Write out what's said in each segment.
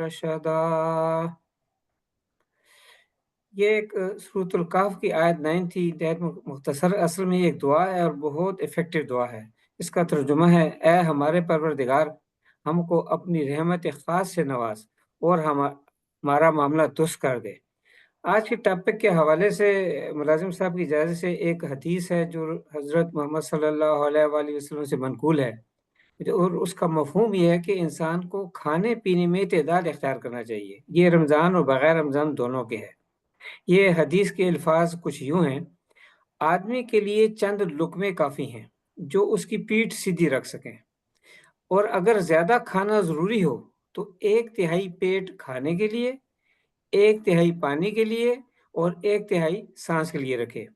रशदा। ये एक सूरतुल काफ की आयत 9 थी। इंतहाई मुख्तसर, असल में ये एक दुआ है और बहुत इफेक्टिव दुआ है। इसका तर्जुमा है, ए हमारे परवरदिगार, हमको अपनी रहमत खास से नवाज और हमारा मामला दुरुस्त कर दे। आज के टॉपिक के हवाले से मुलाजिम साहब की इजाज़त से एक हदीस है जो हज़रत मोहम्मद सल्लल्लाहु अलैहि वसल्लम से मनक़ूल है, और उसका मफ़हूम ये है कि इंसान को खाने-पीने में इत्तेदाल इख्तियार करना चाहिए। ये रमज़ान और बग़ैर रमज़ान दोनों के है। ये हदीस के अल्फ़ाज़ कुछ यूँ हैं, आदमी के लिए चंद लुक़मे काफ़ी हैं, जो उसकी पीठ सीधी रख सकें, और अगर ज़्यादा खाना ज़रूरी हो, तो 1/3 पेट खाने के लिए, 1/3 पानी के लिए और 1/3 सांस के लिए रखे।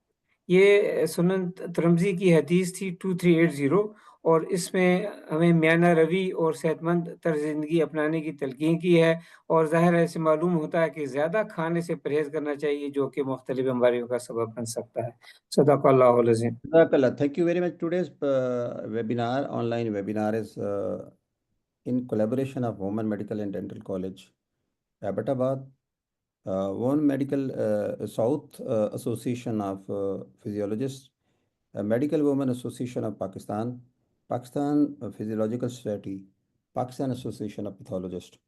ये सुनन तिरमिज़ी की हदीस थी 2380, और इसमें हमें मियाना रवि और सेहतमंद तर्ज़ ज़िंदगी अपनाने की तलकीन की है, और ज़ाहिर है इससे मालूम होता है कि ज़्यादा खाने से परहेज़ करना चाहिए, जो कि मुख्तलिफ़ बीमारियों का सबब बन सकता है। सदक़ल्लाहुल अज़ीम। Jazakallah. Thank you very much. Today's online webinar is in collaboration of Women Medical and Dental College, Abbottabad, Women Medical South Association of Physiologists, Medical Women Association of Pakistan, Pakistan Physiological Society, Pakistan Association of Pathologists.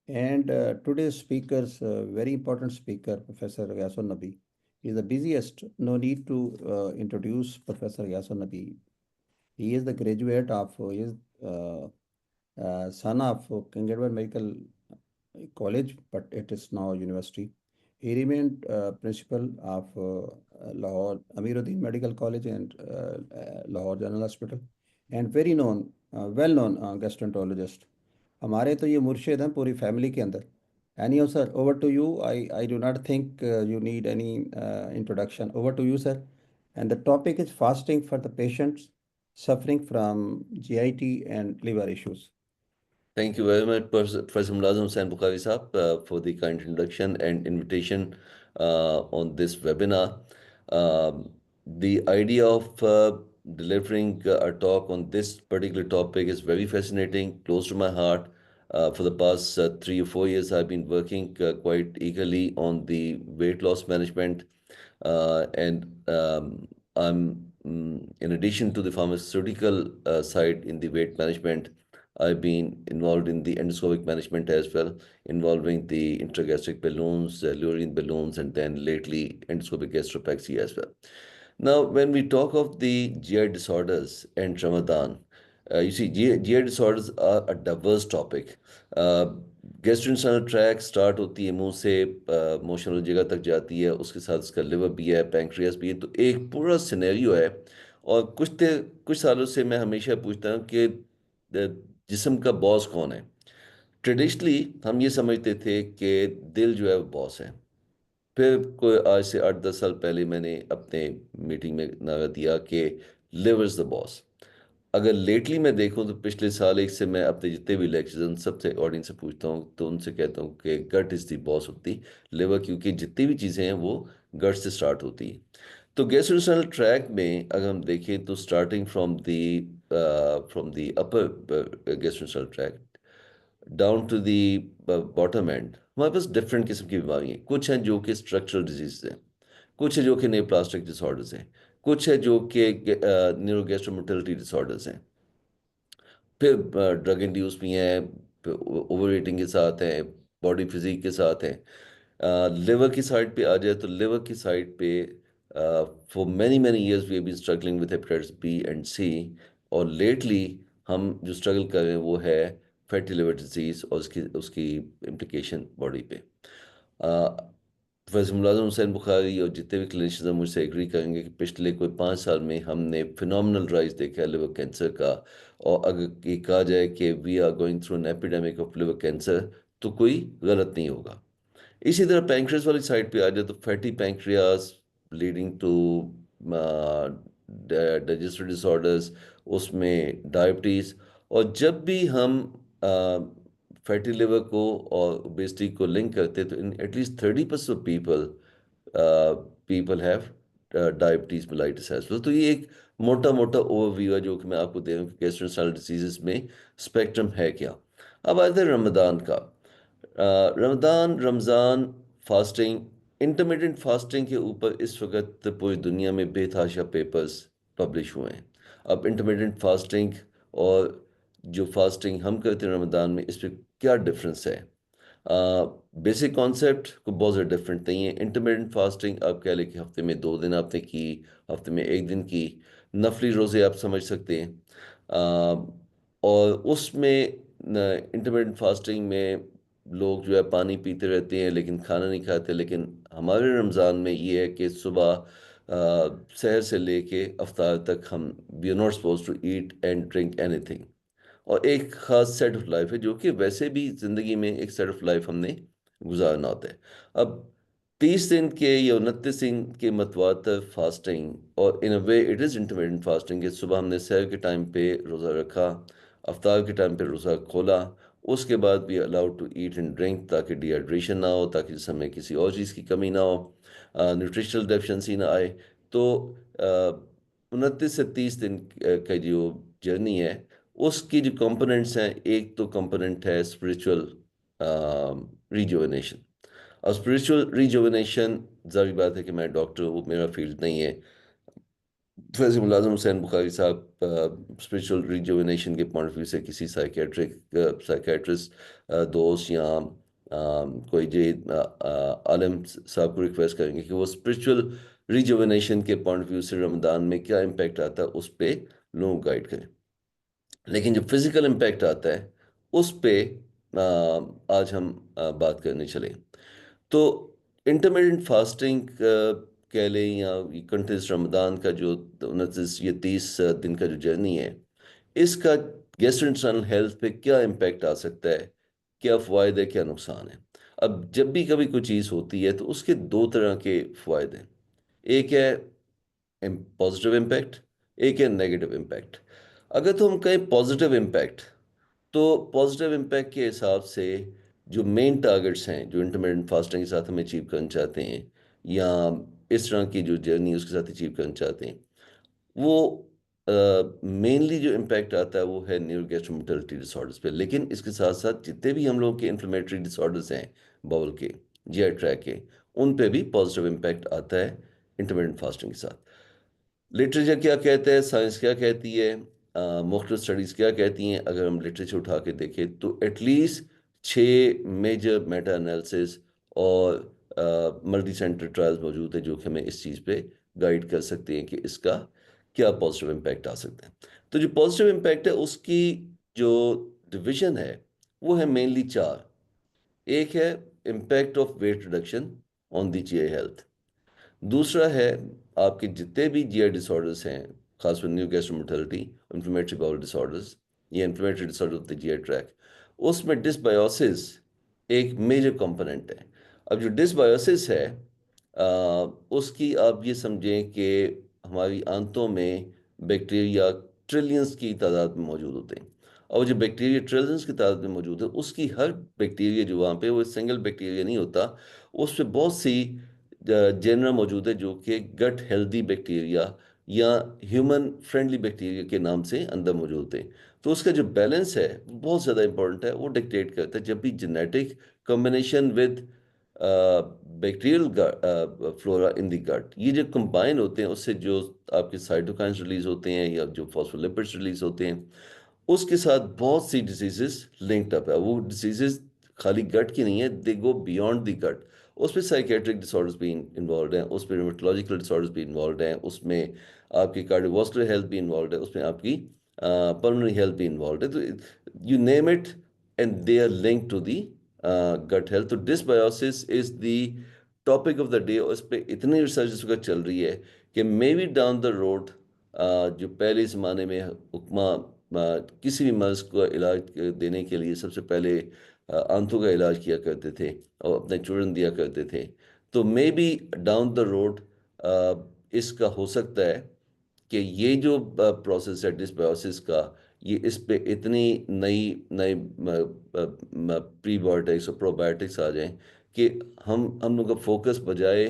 And today's speakers, very important speaker, Professor Ghasun Nabi. He is the busiest. No need to introduce Professor Ghasun Nabi. He is the graduate of, he is son of King Edward Medical College, but it is now university. He remained principal of Lahore Amiruddin Medical College and Lahore General Hospital, and very known, well-known gastroenterologist. हमारे तो ये मुर्शिद हैं पूरी family के अंदर. Anyhow, sir, over to you. I do not think you need any introduction. Over to you, sir. And the topic is fasting for the patients suffering from GIT and liver issues. Thank you very much, Professor Mulazam Hussain Bukhari Saab, for the kind introduction and invitation on this webinar. The idea of delivering a talk on this particular topic is very fascinating, close to my heart. For the past 3 or 4 years, I've been working quite eagerly on the weight loss management, and in addition to the pharmaceutical side in the weight management, I've been involved in the endoscopic management as well, involving the intragastric balloons, Lurin balloons, and then lately endoscopic gastropexy as well. Now, when we talk of the GI disorders and Ramadan, you see, GI disorders are a diverse topic. Gastrointestinal tract start होती है मुंह से, motion वाली जगह तक जाती है, उसके साथ उसका लिवर भी है, पैंक्रियास भी है, तो एक पूरा सिनेरियो है। और कुछ सालों से मैं हमेशा पूछता हूँ कि जिस्म का बॉस कौन है। ट्रेडिशनली हम ये समझते थे कि दिल जो है वो बॉस है। फिर कोई आज से 8-10 साल पहले मैंने अपने मीटिंग में नारा दिया कि लिवर इज़ द बॉस। अगर लेटली मैं देखूं तो पिछले साल एक से मैं अपने जितने भी लेक्चर्स उन सबसे ऑडियंस से पूछता हूं, तो उनसे कहता हूं कि gut is the boss of the liver, क्योंकि जितनी भी चीज़ें हैं वो गट से स्टार्ट होती हैं। तो गैस्ट्रोइंटेस्टाइनल ट्रैक में अगर हम देखें तो starting from the upper gastrointestinal tract down to the bottom end हमारे पास डिफरेंट किस्म की बीमारी हैं। कुछ हैं जो कि स्ट्रक्चरल डिजीज हैं, कुछ है जो कि न्यूरोप्लास्टिक डिसऑर्डर्स हैं, कुछ है जो कि न्यूरोगैस्ट्रोमोटिलिटी डिसऑर्डर्स हैं, फिर ड्रग इंड्यूस भी हैं, ओवर ईटिंग के साथ हैं, बॉडी फिजिक के साथ हैं। लिवर की साइड पे आ जाए तो लिवर की साइड पे for many many years we have been struggling with hepatitis B and C, और लेटली हम जो स्ट्रगल कर रहे हैं वो है फैटी लिवर डिजीज और उसकी उसकी इम्प्लिकेशन बॉडी पे। प्रोफेसर मुलाज़िम हुसैन बुखारी और जितने भी क्लिनिशियंस हैं मुझसे एग्री करेंगे कि पिछले कोई 5 साल में हमने फिनोमिनल राइज देखा है लिवर कैंसर का। और अगर ये कहा जाए कि we are going through an epidemic of liver cancer, तो कोई गलत नहीं होगा। इसी तरह पैंक्रियास वाली साइड पे आ जाए तो fatty pancreas leading to digestive disorders, उसमें डायबिटीज़। और जब भी हम फैटी लिवर को और ओबेसिटी को लिंक करते हैं तो in at least 30% of people have diabetes mellitus as well. तो ये एक मोटा मोटा ओवरव्यू है जो कि मैं आपको दे रहा हूँ कि गैस्ट्रोइंटेस्टाइनल डिसीजेस में स्पेक्ट्रम है क्या। अब आते हैं रमज़ान का। रमज़ान फास्टिंग, इंटरमीडिएट फास्टिंग के ऊपर इस वक्त पूरी दुनिया में बेतहाशा पेपर्स पब्लिश हुए हैं। अब इंटरमीडिएट फास्टिंग और जो फास्टिंग हम करते हैं रमज़ान में, इस पर क्या डिफरेंस है? बेसिक कॉन्सेप्ट को बहुत ज़्यादा डिफरेंट नहीं है। इंटरमीडिएट फास्टिंग आप कह लें कि हफ्ते में 2 दिन आपने की, हफ्ते में 1 दिन की, नफली रोज़े आप समझ सकते हैं। और उसमें इंटरमीडिएट फास्टिंग में लोग जो है पानी पीते रहते हैं लेकिन खाना नहीं खाते। लेकिन हमारे रमज़ान में ये है कि सुबह सहर से लेके अफ्तार तक हम we are not suppose to eat and drink anything. और एक ख़ास सेट ऑफ लाइफ है जो कि वैसे भी ज़िंदगी में एक सेट ऑफ लाइफ हमने गुजारना होता है। अब 30 दिन के या 29 दिन के मतवातर फास्टिंग, और in a way it is intermediate fasting कि सुबह हमने सहर के टाइम पे रोज़ा रखा, अफ्तार के टाइम पे रोज़ा खोला, उसके बाद भी allowed to eat and drink ताकि डिहाइड्रेशन ना हो, ताकि जिस हमें किसी और चीज़ की कमी ना हो, न्यूट्रिशनल डेफिशिएंसी ना आए। तो 29 से 30 दिन का जो जर्नी है उसकी जो कंपोनेंट्स हैं, एक तो कंपोनेंट है स्पिरिचुअल रिजुविनेशन। और स्पिरिचुअल रिजुविनेशन, जाहिर बात है कि मैं डॉक्टर हूँ, मेरा फील्ड नहीं है। वैसे मुलाज़िम हुसैन बुखारी साहब स्पिरिचुअल रिजुविनेशन के पॉइंट ऑफ व्यू से किसी साइकेट्रिस्ट दोस्त या कोई जे आलम साहब को रिक्वेस्ट करेंगे कि वो स्पिरिचुअल रिजुविनेशन के पॉइंट ऑफ व्यू से रमज़ान में क्या इम्पैक्ट आता है उस पर लोगों को गाइड करें। लेकिन जो फिजिकल इम्पैक्ट आता है उस पे आज हम बात करने चले। तो इंटरमीडिएट फास्टिंग कह लें या कंटिन्यूस रमदान का जो 29 या 30 दिन का जो जर्नी है, इसका गैस्ट्रोइंटेस्टाइनल हेल्थ पे क्या इम्पैक्ट आ सकता है, क्या फ़ायदे है, क्या नुकसान है। अब जब भी कभी कोई चीज़ होती है तो उसके दो तरह के फ़ायदे हैं। एक है पॉजिटिव इम्पैक्ट, एक है नेगेटिव इम्पैक्ट। अगर तो हम कहें पॉजिटिव इम्पैक्ट, तो पॉजिटिव इम्पैक्ट के हिसाब से जो मेन टारगेट्स हैं जो इंटरमीडिएट फास्टिंग के साथ हम अचीव करना चाहते हैं या इस तरह की जो जर्नी उसके साथ अचीव करना चाहते हैं, वो मेनली जो इम्पैक्ट आता है वो है न्यूरोगैस्ट्रोमेटलिटी डिसऑर्डर्स पे। लेकिन इसके साथ साथ जितने भी हम लोग के इन्फ्लेमेटरी डिसऑर्डर्स हैं बाउल के, जीआई ट्रैक के, उन पे भी पॉजिटिव इम्पैक्ट आता है इंटरमीडिएट फास्टिंग के साथ। लिटरेचर क्या कहता है, साइंस क्या कहती है, मुख्तलिफ स्टडीज़ क्या कहती हैं, अगर हम लिटरेचर उठा के देखें तो एटलीस्ट 6 मेजर मेटा एनालिसिस और मल्टी सेंटर ट्रायल्स मौजूद है जो कि हमें इस चीज़ पे गाइड कर सकते हैं कि इसका क्या पॉजिटिव इम्पैक्ट आ सकता है। तो जो पॉजिटिव इम्पैक्ट है उसकी जो डिवीजन है वो है मेनली 4। एक है impact of weight reduction on the GI health. दूसरा है आपके जितने भी जीआई डिसऑर्डर्स हैं, खासकर न्यू गैस्ट्रोमेटलिटी, इन्फ्लेमेटरी बाउल डिसऑर्डर्स या inflammatory disorder of the GI tract, उसमें डिसबायोसिस एक मेजर कंपोनेंट है। अब जो डिसबायोसिस है उसकी आप ये समझें कि हमारी आंतों में बैक्टीरिया ट्रिलियंस की तादाद में मौजूद होते हैं। और जो बैक्टीरिया ट्रिलियंस की तादाद में मौजूद है उसकी हर बैक्टीरिया जो वहाँ पे वो सिंगल बैक्टीरिया नहीं होता, उस पर बहुत सी जेनरा मौजूद है जो कि गट हेल्दी बैक्टीरिया या ह्यूमन फ्रेंडली बैक्टीरिया के नाम से अंदर मौजूद है। तो उसका जो बैलेंस है वो बहुत ज़्यादा इंपॉर्टेंट है। वो डिक्टेट करता है जब भी genetic combination with bacterial flora in the gut, ये जो कंबाइन होते हैं उससे जो आपके साइटोकाइंस रिलीज होते हैं या जो फॉस्फोलिपिड्स रिलीज होते हैं, उसके साथ बहुत सी डिजीजेस लिंक्ड अप है। वो डिजीजेस खाली गट की नहीं है, दे गो बियॉन्ड द गट। उसमें साइकेट्रिक डिसऑर्डर्स भी इन्वॉल्व हैं, उसमें रिमेटोलॉजिकल डिसऑर्डर्स भी इन्वॉल्व हैं, उसमें आपकी कार्डियोवास्कुलर हेल्थ भी इन्वॉल्व है, उसमें आपकी पल्मोनरी हेल्थ भी इन्वॉल्व है। तो you name it and they are link to the gut health. तो dysbiosis is the topic of the day, और इस पर इतनी रिसर्च इस वक्त चल रही है कि may be down the road जो पहले ज़माने में हुक्मा किसी भी मर्ज़ को इलाज देने के लिए सबसे पहले आंतों का इलाज किया करते थे और अपने चूरन दिया करते थे, तो may be down the road इसका हो सकता है कि ये जो प्रोसेस है डिस्बायोसिस का, ये इस पे इतनी नई नई प्रीबायोटिक्स और प्रोबायोटिक्स आ जाएं कि हम लोग का फोकस बजाय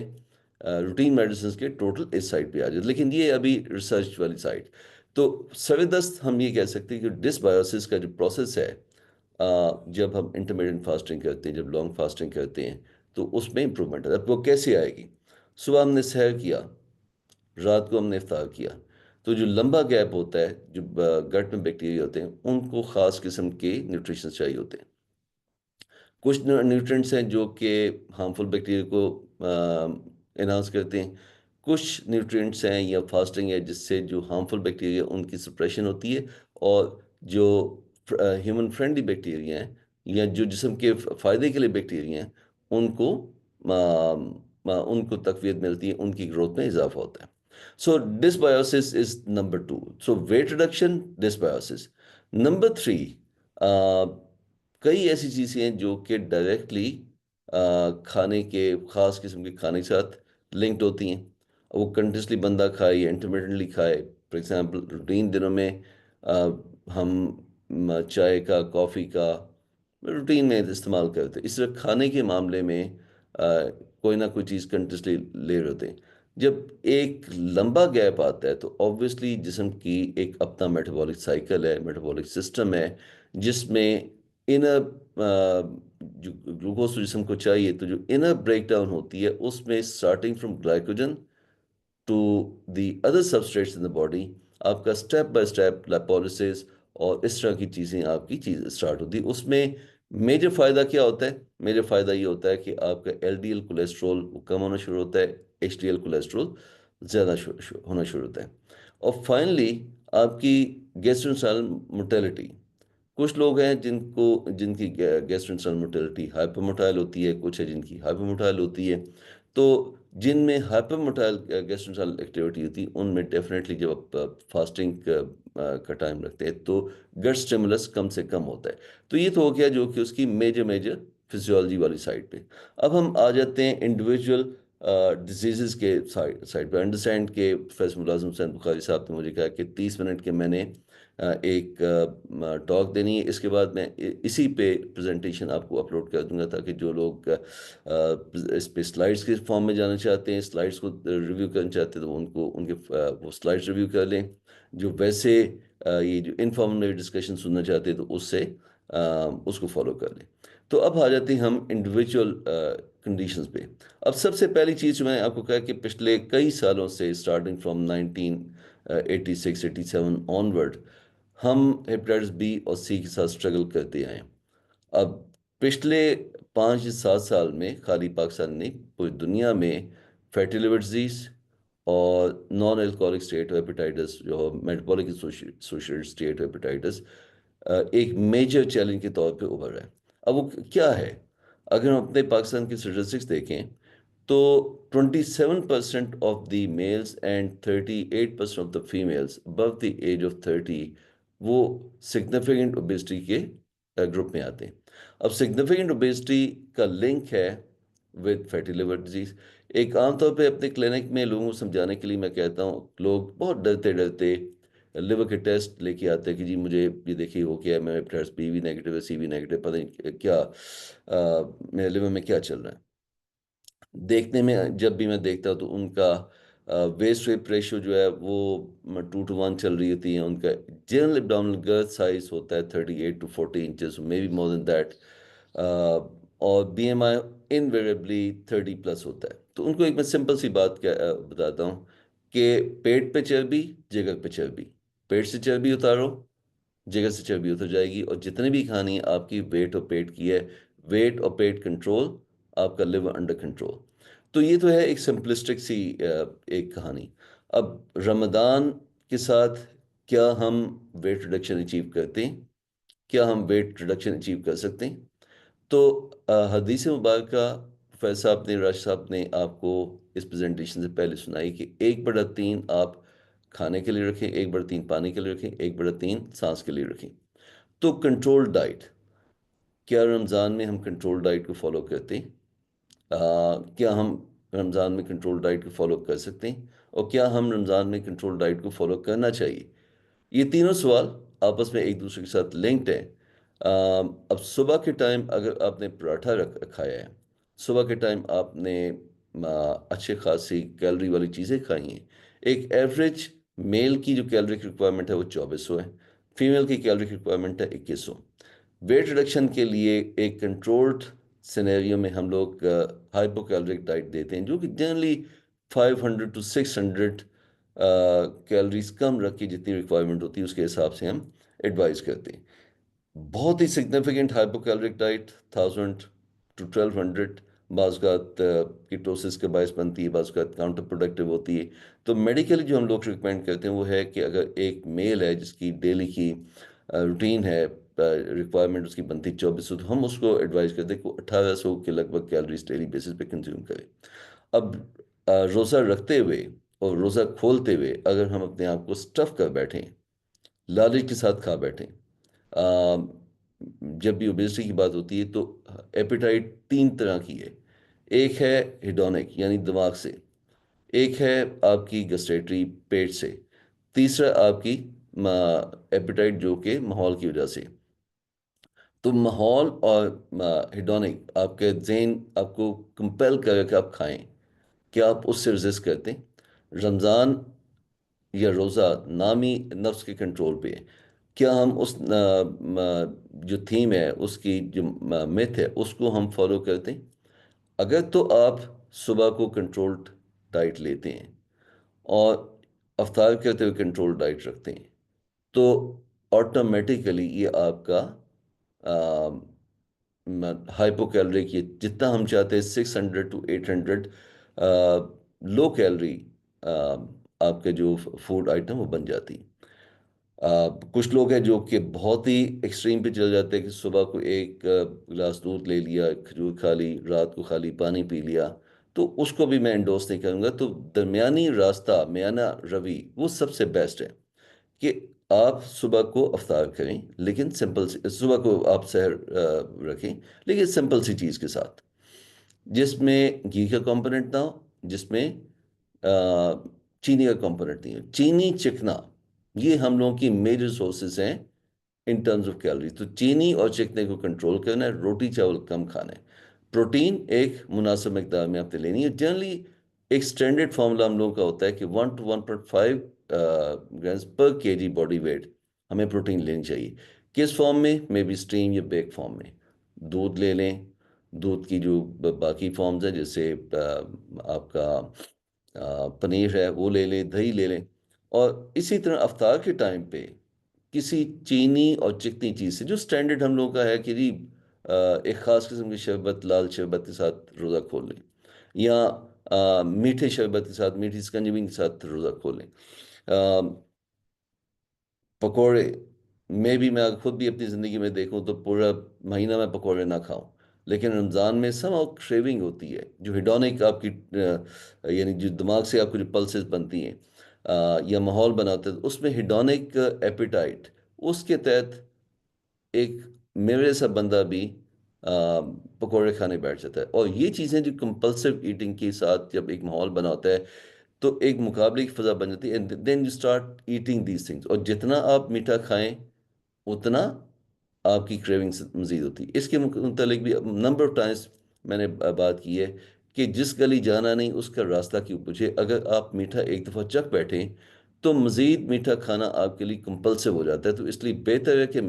रूटीन मेडिसिन के टोटल इस साइड पे आ जाए। लेकिन ये अभी रिसर्च वाली साइड। तो सवेदस्त हम ये कह सकते हैं कि डिस्बायोसिस का जो प्रोसेस है, जब हम इंटरमीडिएट फास्टिंग करते हैं, जब लॉन्ग फास्टिंग करते हैं, तो उसमें इंप्रूवमेंट है। अब वो कैसे आएगी? सुबह हमने सहर किया, रात को हमने इफ्तार किया, तो जो लंबा गैप होता है, जो गट में बैक्टीरिया होते हैं, उनको ख़ास किस्म के न्यूट्रिशन चाहिए होते हैं। कुछ न्यूट्रिएंट्स हैं जो कि हार्मफुल बैक्टीरिया को इनहांस करते हैं। कुछ न्यूट्रिएंट्स हैं या फास्टिंग है जिससे जो हार्मफुल बैक्टीरिया उनकी सप्रेशन होती है, और जो ह्यूमन फ्रेंडली बैक्टीरिया हैं या जो जिस्म के फ़ायदे के लिए बैक्टीरिया हैं, उनको उनको तक़वियत मिलती है, उनकी ग्रोथ में इजाफा होता है। So dysbiosis is number 2. So weight reduction, dysbiosis. Number 3, कई ऐसी चीज़ें हैं जो कि डायरेक्टली खाने के ख़ास किस्म के खाने के साथ लिंक्ड होती हैं। वो कंटिन्यूसली बंदा खाए या इंटरमिटेंटली खाए। फॉर एग्जांपल रूटीन दिनों में हम चाय का, कॉफ़ी का रूटीन में इस्तेमाल करते हैं। इस तरह खाने के मामले में कोई ना कोई चीज़ कंटिन्यूसली ले रहे होते हैं। जब एक लंबा गैप आता है तो ऑब्वियसली जिस्म की एक अपना मेटाबॉलिक साइकिल है, मेटाबॉलिक सिस्टम है, जिसमें इनर जो ग्लूकोज तो जिस्म को चाहिए, तो जो इनर ब्रेकडाउन होती है उसमें starting from glycogen to the other substrates in the body, आपका स्टेप बाय स्टेप लाइपोलिसिस और इस तरह की चीज़ें आपकी चीज़ स्टार्ट होती है। उसमें मेजर फ़ायदा क्या होता है? मेजर फ़ायदा ये होता है कि आपका एलडीएल कोलेस्ट्रॉल कम होना शुरू होता है, एचडीएल कोलेस्ट्रॉल ज़्यादा होना शुरू होता है, और फाइनली आपकी गैस्ट्रोइंटेस्टाइनल मोटिलिटी। कुछ लोग हैं जिनकी गैस्ट्रोइंटेस्टाइनल मोटिलिटी हाइपरमोटाइल होती है, कुछ है जिनकी हाइपरमोटाइल होती है। तो जिनमें हाइपरमोटाइल गैस्ट्रोइंटेस्टाइनल एक्टिविटी होती है, उनमें डेफिनेटली जब आप फास्टिंग का टाइम रखते हैं तो गट स्टिमुलस कम से कम होता है। तो ये तो हो गया जो कि उसकी मेजर फिजियोलॉजी वाली साइड पे। अब हम आ जाते हैं इंडिविजुअल डिजीज़ के साइड पे। अंडरस्टैंड के प्रोफेसर मुलाज़िम हुसैन बुखारी साहब ने मुझे कहा कि 30 मिनट के मैंने एक टॉक देनी है। इसके बाद मैं इसी पे प्रेजेंटेशन आपको अपलोड कर दूंगा, ताकि जो लोग इस पे स्लाइड्स के फॉर्म में जाना चाहते हैं, स्लाइड्स को रिव्यू करना चाहते हैं, तो उनको उनके वो स्लाइड्स रिव्यू कर लें। जो वैसे ये जो इनफॉर्मल डिस्कशन सुनना चाहते हैं तो उससे उसको फॉलो कर लें। तो अब आ जाते हैं हम इंडिविजुअल कंडीशंस पे। अब सबसे पहली चीज़ जो मैंने आपको कहा कि पिछले कई सालों से स्टार्टिंग फ्रॉम 1986-87 ऑनवर्ड हम हेपेटाइटिस बी और सी के साथ स्ट्रगल करते आए हैं। अब पिछले 5 से 7 साल में खाली पाकिस्तान नहीं, पूरी दुनिया में फैटी लिवर डिजीज़ और नॉन एल्कोहलिक स्टेट हेपेटाइटिस, जो मेटाबॉलिक एसोसिएटेड स्टेट हेपेटाइटिस, एक मेजर चैलेंज के तौर पे उभर रहा है। अब वो क्या है? अगर हम अपने पाकिस्तान की स्टेटिस्टिक्स देखें तो 27% of the males and 38% of the females above the age of 30 वो सिग्निफिकेंट ओबेसिटी के ग्रुप में आते हैं। अब सिग्निफिकेंट ओबेसिटी का लिंक है विद फैटी लिवर डिजीज। एक आमतौर पे अपने क्लिनिक में लोगों को समझाने के लिए मैं कहता हूँ, लोग बहुत डरते डरते लिवर के टेस्ट लेके आते हैं कि जी मुझे ये देखिए हो गया है, मेरे टेस्ट बी भी नेगेटिव है, सी भी नेगेटिव, पता नहीं क्या मेरे लिवर में क्या चल रहा है। देखने में जब भी मैं देखता हूँ तो उनका वेस्ट वेट रेशियो जो है वो 2:1 चल रही होती है। उनका जनरल एब्डोमिनल गर्थ साइज होता है 38 to 40 inches, may be more than that, और BMI इनवेरिएबली 30 प्लस होता है। तो उनको एक मैं सिंपल सी बात बताता हूँ कि पेट पे चर्बी, जिगर पे चर्बी। पेट से चर्बी उतारो, जिगर से चर्बी उतर जाएगी, और जितने भी खानी है आपकी वेट और पेट की है, वेट और पेट कंट्रोल, आपका लिवर अंडर कंट्रोल। तो ये तो है एक सिंपलिस्टिक सी एक कहानी। अब रमज़ान के साथ क्या हम वेट रिडक्शन अचीव करते हैं? क्या हम वेट रिडक्शन अचीव कर सकते हैं? तो हदीस मुबारक फैज साहब ने, राशिद साहब ने आपको इस प्रेजेंटेशन से पहले सुनाई कि 1/3 आप खाने के लिए रखें, 1/3 पानी के लिए रखें, 1/3 सांस के लिए रखें। तो कंट्रोल डाइट, क्या रमज़ान में हम कंट्रोल डाइट को फॉलो करते हैं? क्या हम रमज़ान में कंट्रोल डाइट को फॉलो कर सकते हैं, और क्या हम रमज़ान में कंट्रोल डाइट को फॉलो करना चाहिए? ये तीनों सवाल आपस में एक दूसरे के साथ लिंक्ड हैं। अब सुबह के टाइम अगर आपने पराठा खाया है, सुबह के टाइम आपने अच्छे खासी कैलोरी वाली चीज़ें खाई हैं, एक एवरेज मेल की जो कैलोरी रिक्वायरमेंट है वो 2400 है, फीमेल की कैलोरी रिक्वायरमेंट है 2100। वेट रिडक्शन के लिए एक कंट्रोल्ड सिनेरियो में हम लोग हाइपोकैलोरिक डाइट देते हैं, जो कि जनरली 500 to 600 कैलोरीज कम रख के जितनी रिक्वायरमेंट होती है उसके हिसाब से हम एडवाइस करते हैं। बहुत ही सिग्निफिकेंट हाइपोकैलोरिक डाइट 1000 to 1200 बाज़ात कीटोसिस के बायस बनती है, बाज़ात काउंटर प्रोडक्टिव होती है। तो मेडिकली जो हम लोग रिकमेंड करते हैं वो है कि अगर एक मेल है जिसकी डेली की रूटीन है, रिक्वायरमेंट उसकी बनती 2400, तो हम उसको एडवाइस करते हैं कि 1800 के लगभग कैलोरीज डेली बेसिस पे कंज्यूम करें। अब रोज़ा रखते हुए और रोज़ा खोलते हुए अगर हम अपने आप को स्टफ कर बैठें, लालच के साथ खा बैठें, जब भी ओबेसिटी की बात होती है तो एपेटाइट 3 तरह की है। एक है हिडोनिक यानी दिमाग से, एक है आपकी गस्ट्रेटरी पेट से, तीसरा आपकी एपेटाइट जो कि माहौल की वजह से। तो माहौल और हिडोनिक आपके जहन आपको कंपेल करे कि आप खाएं, क्या आप उससे रेजिस्ट करते हैं? रमज़ान या रोज़ा नामी नफ्स के कंट्रोल पे है, क्या हम उस जो थीम है उसकी जो मिथ है उसको हम फॉलो करते हैं? अगर तो आप सुबह को कंट्रोल्ड डाइट लेते हैं और अफ्तार करते हुए कंट्रोल डाइट रखते हैं, तो ऑटोमेटिकली ये आपका हाइपोकैलोरिक, ये जितना हम चाहते हैं 600 to 800 लो कैलोरी आपके जो फूड आइटम वो बन जाती हैं। कुछ लोग हैं जो कि बहुत ही एक्सट्रीम पे चले जाते हैं कि सुबह को एक गिलास दूध ले लिया, खजूर खा ली, रात को खाली पानी पी लिया, तो उसको भी मैं इंडोर्स नहीं करूँगा। तो दरमियानी रास्ता, मियाना रवि, वो सबसे बेस्ट है कि आप सुबह को अफ्तार करें, लेकिन सिंपल, सुबह को आप सहर रखें, लेकिन सिंपल सी चीज़ के साथ, जिसमें घी का कंपोनेंट ना हो, जिसमें चीनी का कंपोनेंट नहीं हो। चीनी चिकना ये हम लोगों की मेजर सोर्सेज हैं इन टर्म्स ऑफ कैलोरी। तो चीनी और चिकने को कंट्रोल करना है, रोटी चावल कम खाना है, प्रोटीन एक मुनासिब मकदार में आपने लेनी है। जनरली एक स्टैंडर्ड फार्मूला हम लोगों का होता है कि 1 to 1.5 ग्राम्स पर केजी बॉडी वेट हमें प्रोटीन लेनी चाहिए। किस फॉर्म में? मे बी स्टीम या बेक फॉर्म में। दूध ले लें, दूध की जो बाकी फॉर्म्स हैं जैसे आपका पनीर है वो ले लें, दही ले लें। और इसी तरह अफ्तार के टाइम पे किसी चीनी और चिकनी चीज़ से, जो स्टैंडर्ड हम लोगों का है कि जी एक ख़ास किस्म की शरबत, लाल शरबत के साथ रोज़ा खोल लें, या मीठे शरबत के साथ, मीठी स्कंजवी के साथ रोज़ा खोल लें। पकोड़े में भी, मैं खुद भी अपनी ज़िंदगी में देखूं तो पूरा महीना मैं पकोड़े ना खाऊं, लेकिन रमज़ान में सम क्रेविंग होती है, जो हिडोनिक आपकी यानी जो दिमाग से आपको जो पल्सेस बनती हैं या माहौल बनाते हैं, उसमें हिडोनिक एपिटाइट, उसके तहत एक मेरे सा बंदा भी पकोड़े खाने बैठ जाता है। और ये चीज़ें जो कंपल्सिव ईटिंग के साथ जब एक माहौल बना होता है तो एक मुकाबले की फ़ज़ा बन जाती है, and then you start eating these things. और जितना आप मीठा खाएं उतना आपकी क्रेविंग मज़ीद होती है। इसके मुतालिक भी नंबर ऑफ टाइम्स मैंने बात की है कि जिस गली जाना नहीं उसका रास्ता क्यों पूछे। अगर आप मीठा एक दफ़ा चख बैठें तो मज़ीद मीठा खाना आपके लिए कंपल्सिव हो जाता है। तो इसलिए बेहतर है कि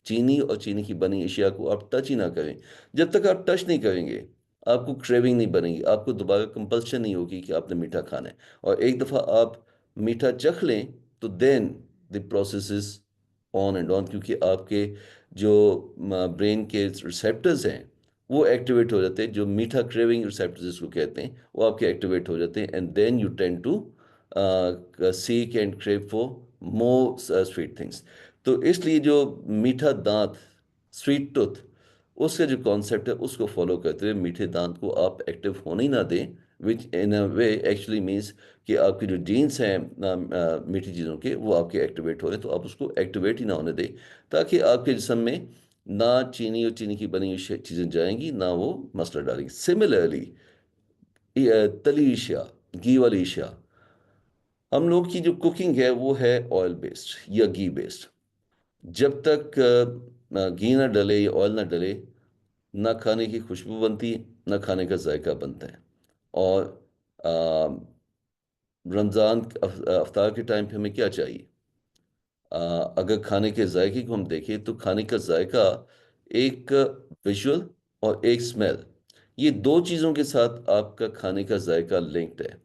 चीनी और चीनी की बनी अशिया को आप टच ही ना करें। जब तक आप टच नहीं करेंगे आपको क्रेविंग नहीं बनेगी, आपको दोबारा कंपल्शन नहीं होगी कि आपने मीठा खाना है। और एक दफ़ा आप मीठा चख लें तो then the process is on and on, क्योंकि आपके जो ब्रेन के रिसेप्टर्स हैं वो एक्टिवेट हो जाते हैं, जो मीठा क्रेविंग रिसेप्टर्स जिसको कहते हैं वो आपके एक्टिवेट हो जाते हैं, and then you tend to seek and crave for more sweet things. तो इसलिए जो मीठा दांत, स्वीट टूथ, उसका जो कॉन्सेप्ट है उसको फॉलो करते हुए मीठे दांत को आप एक्टिव होने ही ना दें, विच इन अ वे एक्चुअली मीन्स कि आपके जो जीन्स हैं मीठी चीज़ों के वो आपके एक्टिवेट हो रहे हैं, तो आप उसको एक्टिवेट ही ना होने दें, ताकि आपके जिस्म में ना चीनी और चीनी की बनी हुई चीज़ें जाएंगी, ना वो मसला डालेंगी। सिमिलरली तली अशिया, घी वाली अशिया, हम लोग की जो कुकिंग है वो है ऑयल बेस्ड या घी बेस्ड। जब तक घी ना डले या ऑयल ना डले, ना खाने की खुशबू बनती है, ना खाने का जायका बनता है। और अ, रमज़ान अफ्तार के टाइम पे हमें क्या चाहिए? अ, अगर खाने के जायके को हम देखें तो खाने का जायका एक विजुअल और एक स्मेल, ये दो चीज़ों के साथ आपका खाने का जायका लिंक्ड है।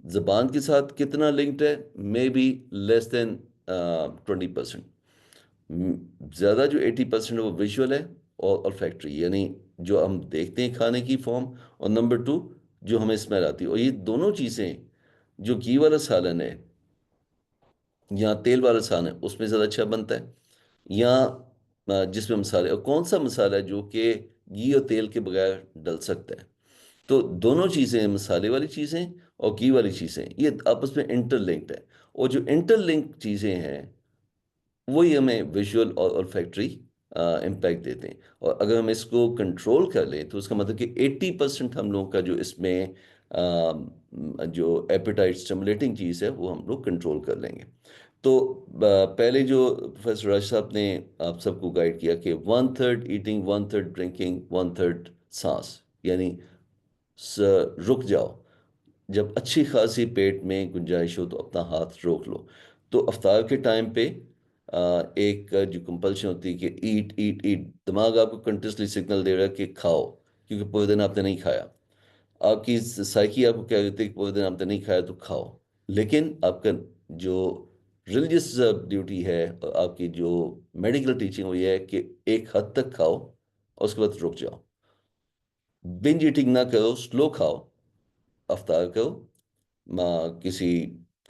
ज़बान के साथ कितना लिंक्ड है? May be less than 20%। ज़्यादा जो 80% है वो विजुअल है और फैक्ट्री, यानी जो हम देखते हैं खाने की फॉर्म, और नंबर 2 जो हमें स्मेल आती है। और ये दोनों चीज़ें, जो घी वाला सालन है या तेल वाला सालन है, उसमें ज़्यादा अच्छा बनता है, या जिसमें मसाले, और कौन सा मसाला है जो कि घी और तेल के बगैर डल सकता है। तो दोनों चीज़ें, मसाले वाली चीज़ें और घी वाली चीज़ें, ये आपस में इंटरलिंक्ड है। और जो इंटरलिंक्ड चीज़ें हैं वही हमें विजुअल और फैक्ट्री इम्पैक्ट देते हैं। और अगर हम इसको कंट्रोल कर लें तो उसका मतलब कि 80% हम लोगों का जो इसमें जो एपेटाइट स्टिमुलेटिंग चीज़ है वो हम लोग कंट्रोल कर लेंगे। तो पहले जो प्रोफेसर राज साहब ने आप सबको गाइड किया कि 1/3 ईटिंग, 1/3 ड्रिंकिंग, 1/3 सांस, यानी रुक जाओ। जब अच्छी खासी पेट में गुंजाइश हो तो अपना हाथ रोक लो। तो अफ्तार के टाइम पे एक जो कंपल्शन होती है कि ईट ईट ईट, दिमाग आपको कंटिन्यूसली सिग्नल दे रहा है कि खाओ, क्योंकि पूरे दिन आपने नहीं खाया। आपकी साइकी आपको कह देती है कि पूरे दिन आपने नहीं खाया तो खाओ। लेकिन आपका जो रिलीजियस ड्यूटी है, आपकी जो मेडिकल टीचिंग हुई है कि एक हद तक खाओ और उसके बाद रुक जाओ। बिंज ईटिंग ना करो, स्लो खाओ, अफ्तार करो किसी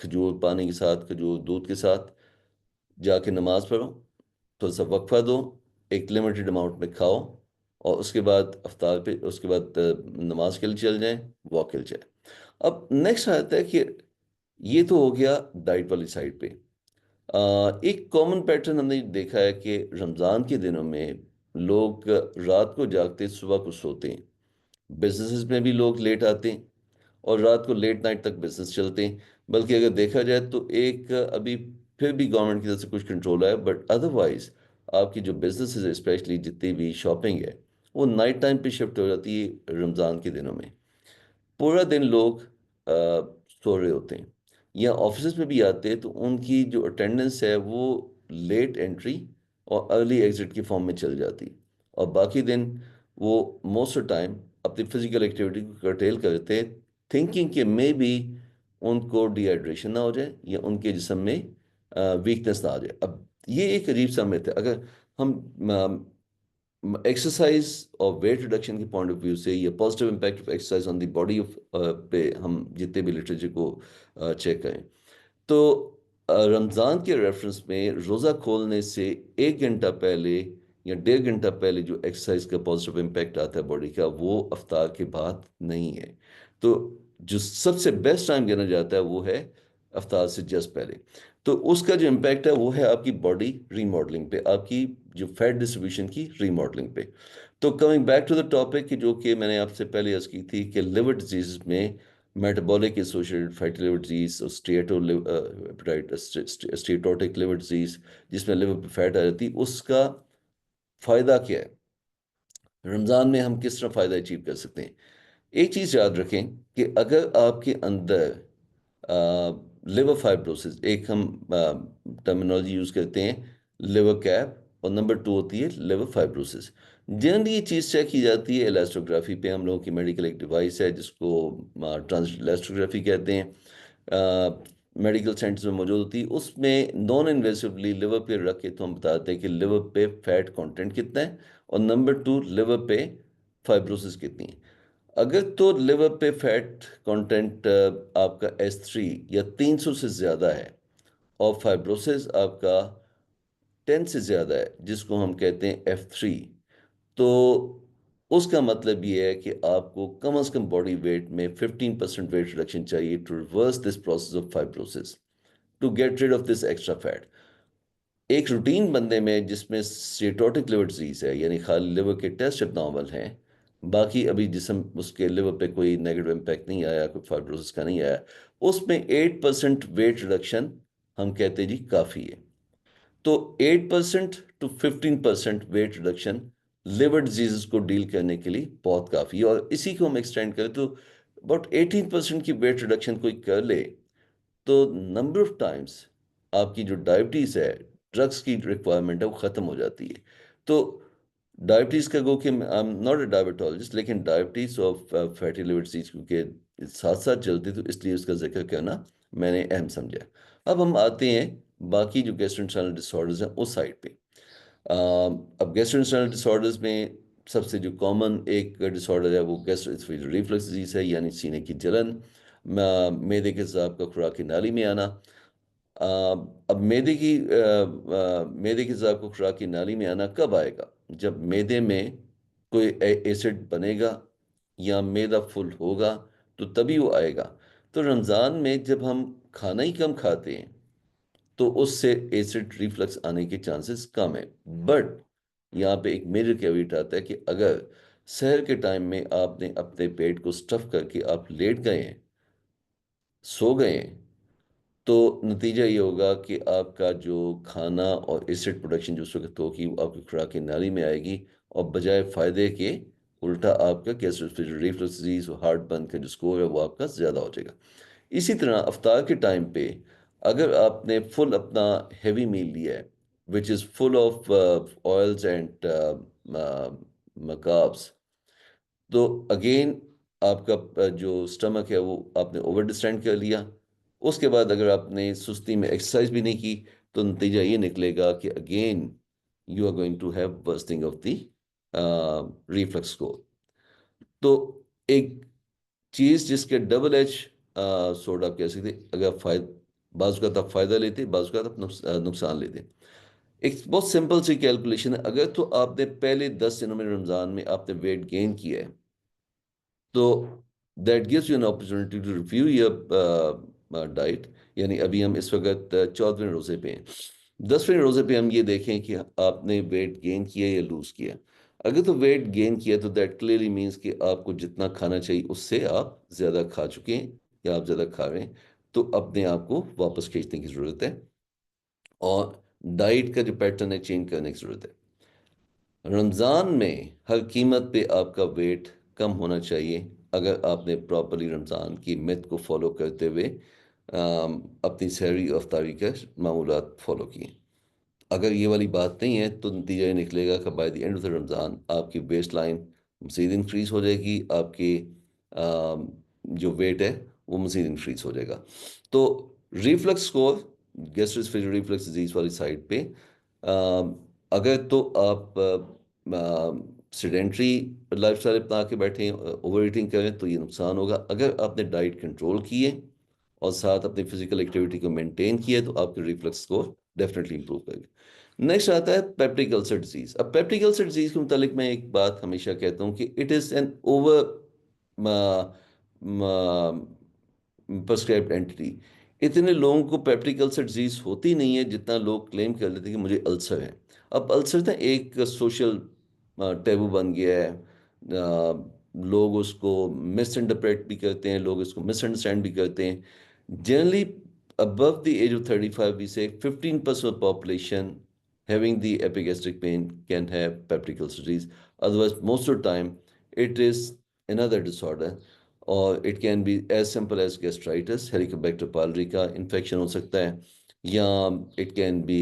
खजूर पानी के साथ, खजूर दूध के साथ, जाके नमाज पढ़ो, थोड़ा सा वक्फा दो, एक लिमिटेड अमाउंट में खाओ, और उसके बाद अफ्तार पे, उसके बाद नमाज के लिए चल जाएं, वॉक के लिए जाएं। अब नेक्स्ट आता है कि ये तो हो गया डाइट वाली साइड पे। एक कॉमन पैटर्न हमने देखा है कि रमज़ान के दिनों में लोग रात को जागते, सुबह को सोते हैं। बिजनेसेस में भी लोग लेट आते हैं और रात को लेट नाइट तक बिजनेस चलते हैं। बल्कि अगर देखा जाए तो एक अभी फिर भी गवर्नमेंट की तरफ से कुछ कंट्रोल है, बट अदरवाइज आपकी जो बिजनेस है, स्पेशली जितनी भी शॉपिंग है, वो नाइट टाइम पे शिफ्ट हो जाती है रमज़ान के दिनों में। पूरा दिन लोग सो रहे होते हैं, या ऑफिस में भी आते हैं तो उनकी जो अटेंडेंस है वो लेट एंट्री और अर्ली एग्जिट की फॉर्म में चल जाती है। और बाकी दिन वो मोस्ट ऑफ टाइम अपनी फिजिकल एक्टिविटी को कर्टेल करते हैं, थिंकिंग कि मे बी उनको डिहाइड्रेशन ना हो जाए या उनके जिस्म में वीकनेस ना आ जाए। अब ये एक अजीब सा मिथ है। अगर हम एक्सरसाइज और वेट रिडक्शन के पॉइंट ऑफ व्यू से, या positive impact of exercise on the body of पे हम जितने भी लिटरेचर को चेक करें, तो रमज़ान के रेफरेंस में रोज़ा खोलने से 1 घंटा पहले या 1.5 घंटा पहले जो एक्सरसाइज का पॉजिटिव इम्पैक्ट आता है बॉडी का, वो अफ्तार के बाद नहीं है। तो जो सबसे बेस्ट टाइम गिना जाता है वो है अफ्तार से जस्ट पहले। तो उसका जो इम्पैक्ट है वो है आपकी बॉडी रीमॉडलिंग पे, आपकी जो फैट डिस्ट्रीब्यूशन की रीमॉडलिंग पे। तो coming back to the topic कि जो कि मैंने आपसे पहले अर्ज की थी कि लिवर डिजीज में metabolic associated fatty liver disease और स्टेटोटिक लिवर डिजीज, जिसमें लिवर पे फैट आ जाती है, उसका फ़ायदा क्या है? रमज़ान में हम किस तरह फ़ायदा अचीव कर सकते हैं? एक चीज़ याद रखें कि अगर आपके अंदर लिवर फाइब्रोसिस, एक हम टर्मिनोलॉजी यूज़ करते हैं लिवर कैप, और नंबर 2 होती है लिवर फाइब्रोसिस। जनरली ये चीज़ चेक की जाती है एलास्टोग्राफी पे। हम लोगों की मेडिकल एक डिवाइस है जिसको ट्रांसलेस्टोग्राफी कहते हैं, मेडिकल सेंटर्स में मौजूद होती है। उसमें नॉन इन्वेसिवली लिवर पे रख के तो हम बताते हैं कि लिवर पे फैट कंटेंट कितना है, और नंबर 2 लिवर पे फाइब्रोसिस कितनी है। अगर तो लिवर पे फैट कंटेंट आपका S3 या 300 से ज़्यादा है, और फाइब्रोसिस आपका 10 से ज़्यादा है, जिसको हम कहते हैं F3, तो उसका मतलब ये है कि आपको कम से कम बॉडी वेट में 15% वेट रिडक्शन चाहिए to reverse this process of fibrosis, to get rid of this extra fat. एक रूटीन बंदे में जिसमें स्टेटोटिक लिवर डिजीज है, यानी खाली लिवर के टेस्ट नॉर्मल हैं, बाकी अभी जिसम उसके लिवर पे कोई नेगेटिव इम्पैक्ट नहीं आया, कोई फाइब्रोसिस का नहीं आया, उसमें 8% वेट रिडक्शन हम कहते हैं जी काफ़ी है। तो 8% to 15% weight reduction liver disease को डील करने के लिए बहुत काफ़ी है। और इसी को हम एक्सटेंड करें तो अबाउट 18% की वेट रिडक्शन कोई कर ले तो नंबर ऑफ टाइम्स आपकी जो डायबिटीज़ है, ड्रग्स की रिक्वायरमेंट है, वो ख़त्म हो जाती है। तो डायबिटीज़ का गो कि I am not a diabetologist, लेकिन diabetes of fatty liver disease क्योंकि साथ साथ चलती, तो इसलिए उसका जिक्र करना मैंने अहम समझा। अब हम आते हैं बाकी जो गैस्ट्रोइंटेस्टाइनल डिसऑर्डर्स हैं उस साइड पे। अब गैस्ट्रोइंटेस्टाइनल डिसऑर्डर्स में सबसे जो कॉमन एक डिसऑर्डर है वो गैस्ट्रोइसोफेजियल रिफ्लक्स डिजीज है, यानी सीने की जलन, मैदे के तेज़ाब का खुराकी नाली में आना। अ, अब मैदे के तेज़ाब को खुराकी नाली में आना कब आएगा? जब मैदे में कोई एसिड बनेगा या मैदा फुल होगा, तो तभी वो आएगा। तो रमज़ान में जब हम खाना ही कम खाते हैं तो उससे एसिड रिफ्लक्स आने के चांसेस कम है। बट यहाँ पे एक मेजर कैवेट आता है कि अगर सहर के टाइम में आपने अपने पेट को स्टफ करके आप लेट गए हैं, सो गए हैं, तो नतीजा ये होगा कि आपका जो खाना और एसिड प्रोडक्शन जो उस वक्त होगी वो आपकी खुराक की नाली में आएगी, और बजाय फ़ायदे के उल्टा आपका गैस्ट्रोएसोफेजियल रिफ्लक्स डिजीज और हार्ट बर्न का जो स्कोर है वो आपका ज़्यादा हो जाएगा। इसी तरह अफ्तार के टाइम पे अगर आपने फुल अपना हैवी मील लिया है which is full of oils and carbs, तो अगेन आपका जो स्टमक है वो आपने ओवर डिस्टेंड कर लिया। उसके बाद अगर आपने सुस्ती में एक्सरसाइज भी नहीं की तो नतीजा ये निकलेगा कि again you are going to have bursting of the reflux को। तो एक चीज़ जिसके डबल एच सोड आप कह सकते, अगर बाजू का आप फायदा लेते, बाजू का आप नुकसान लेते। एक बहुत सिंपल सी कैलकुलेशन है, अगर तो आपने पहले 10 दिनों में रमज़ान में आपने वेट गेन किया है, तो that gives you an opportunity to review your diet. यानी अभी हम इस वक्त 14वें रोज़े पे हैं, 10वें रोज़े पे हम ये देखें कि आपने वेट गेन किया या लूज़ किया। अगर तो वेट गेन किया तो दैट क्लियरली मीन्स कि आपको जितना खाना चाहिए उससे आप ज़्यादा खा चुके हैं या आप ज़्यादा खा रहे हैं, तो अपने आप को वापस खींचने की ज़रूरत है और डाइट का जो पैटर्न है चेंज करने की ज़रूरत है। रमज़ान में हर कीमत पे आपका वेट कम होना चाहिए अगर आपने प्रॉपरली रमज़ान की मिथ को फॉलो करते हुए अपनी सहरी और अफ्तारी के मामूलात फॉलो किए। अगर ये वाली बात नहीं है तो नतीजा ये निकलेगा कि by the end of the Ramzan आपकी वेस्ट लाइन मज़ीद इंक्रीज़ हो जाएगी, आपकी जो वेट है वो मज़ीद इंक्रीज़ हो जाएगा। तो reflux score, gastro-oesophageal reflux disease वाली साइड पे अगर तो आप सेडेंट्री लाइफस्टाइल अपना के बैठे हैं, ओवर ईटिंग करें, तो ये नुकसान होगा। अगर आपने डाइट कंट्रोल की है और साथ अपनी फिजिकल एक्टिविटी को मेंटेन किया है तो आपके रिफ्लक्स स्कोर डेफिनेटली इंप्रूव करेगा। नेक्स्ट आता है पेप्टिक अल्सर डिजीज। अब पेप्टिक अल्सर डिजीज के मुतालिक मैं एक बात हमेशा कहता हूँ कि it is an over prescribed entity. इतने लोगों को पेप्टिक अल्सर डिजीज होती नहीं है जितना लोग क्लेम कर लेते हैं कि मुझे अल्सर है। अब अल्सर ना एक सोशल टैबू बन गया है, लोग उसको मिस इंटरप्रेट भी करते हैं, लोग उसको मिसअंडरस्टैंड भी करते हैं। Generally above the age of 35 we say 15% of population having the epigastric pain can have peptic ulcer disease. Otherwise most of the time it is another disorder, or it can be as simple as gastritis, helicobacter pylori का infection हो सकता है, या it can be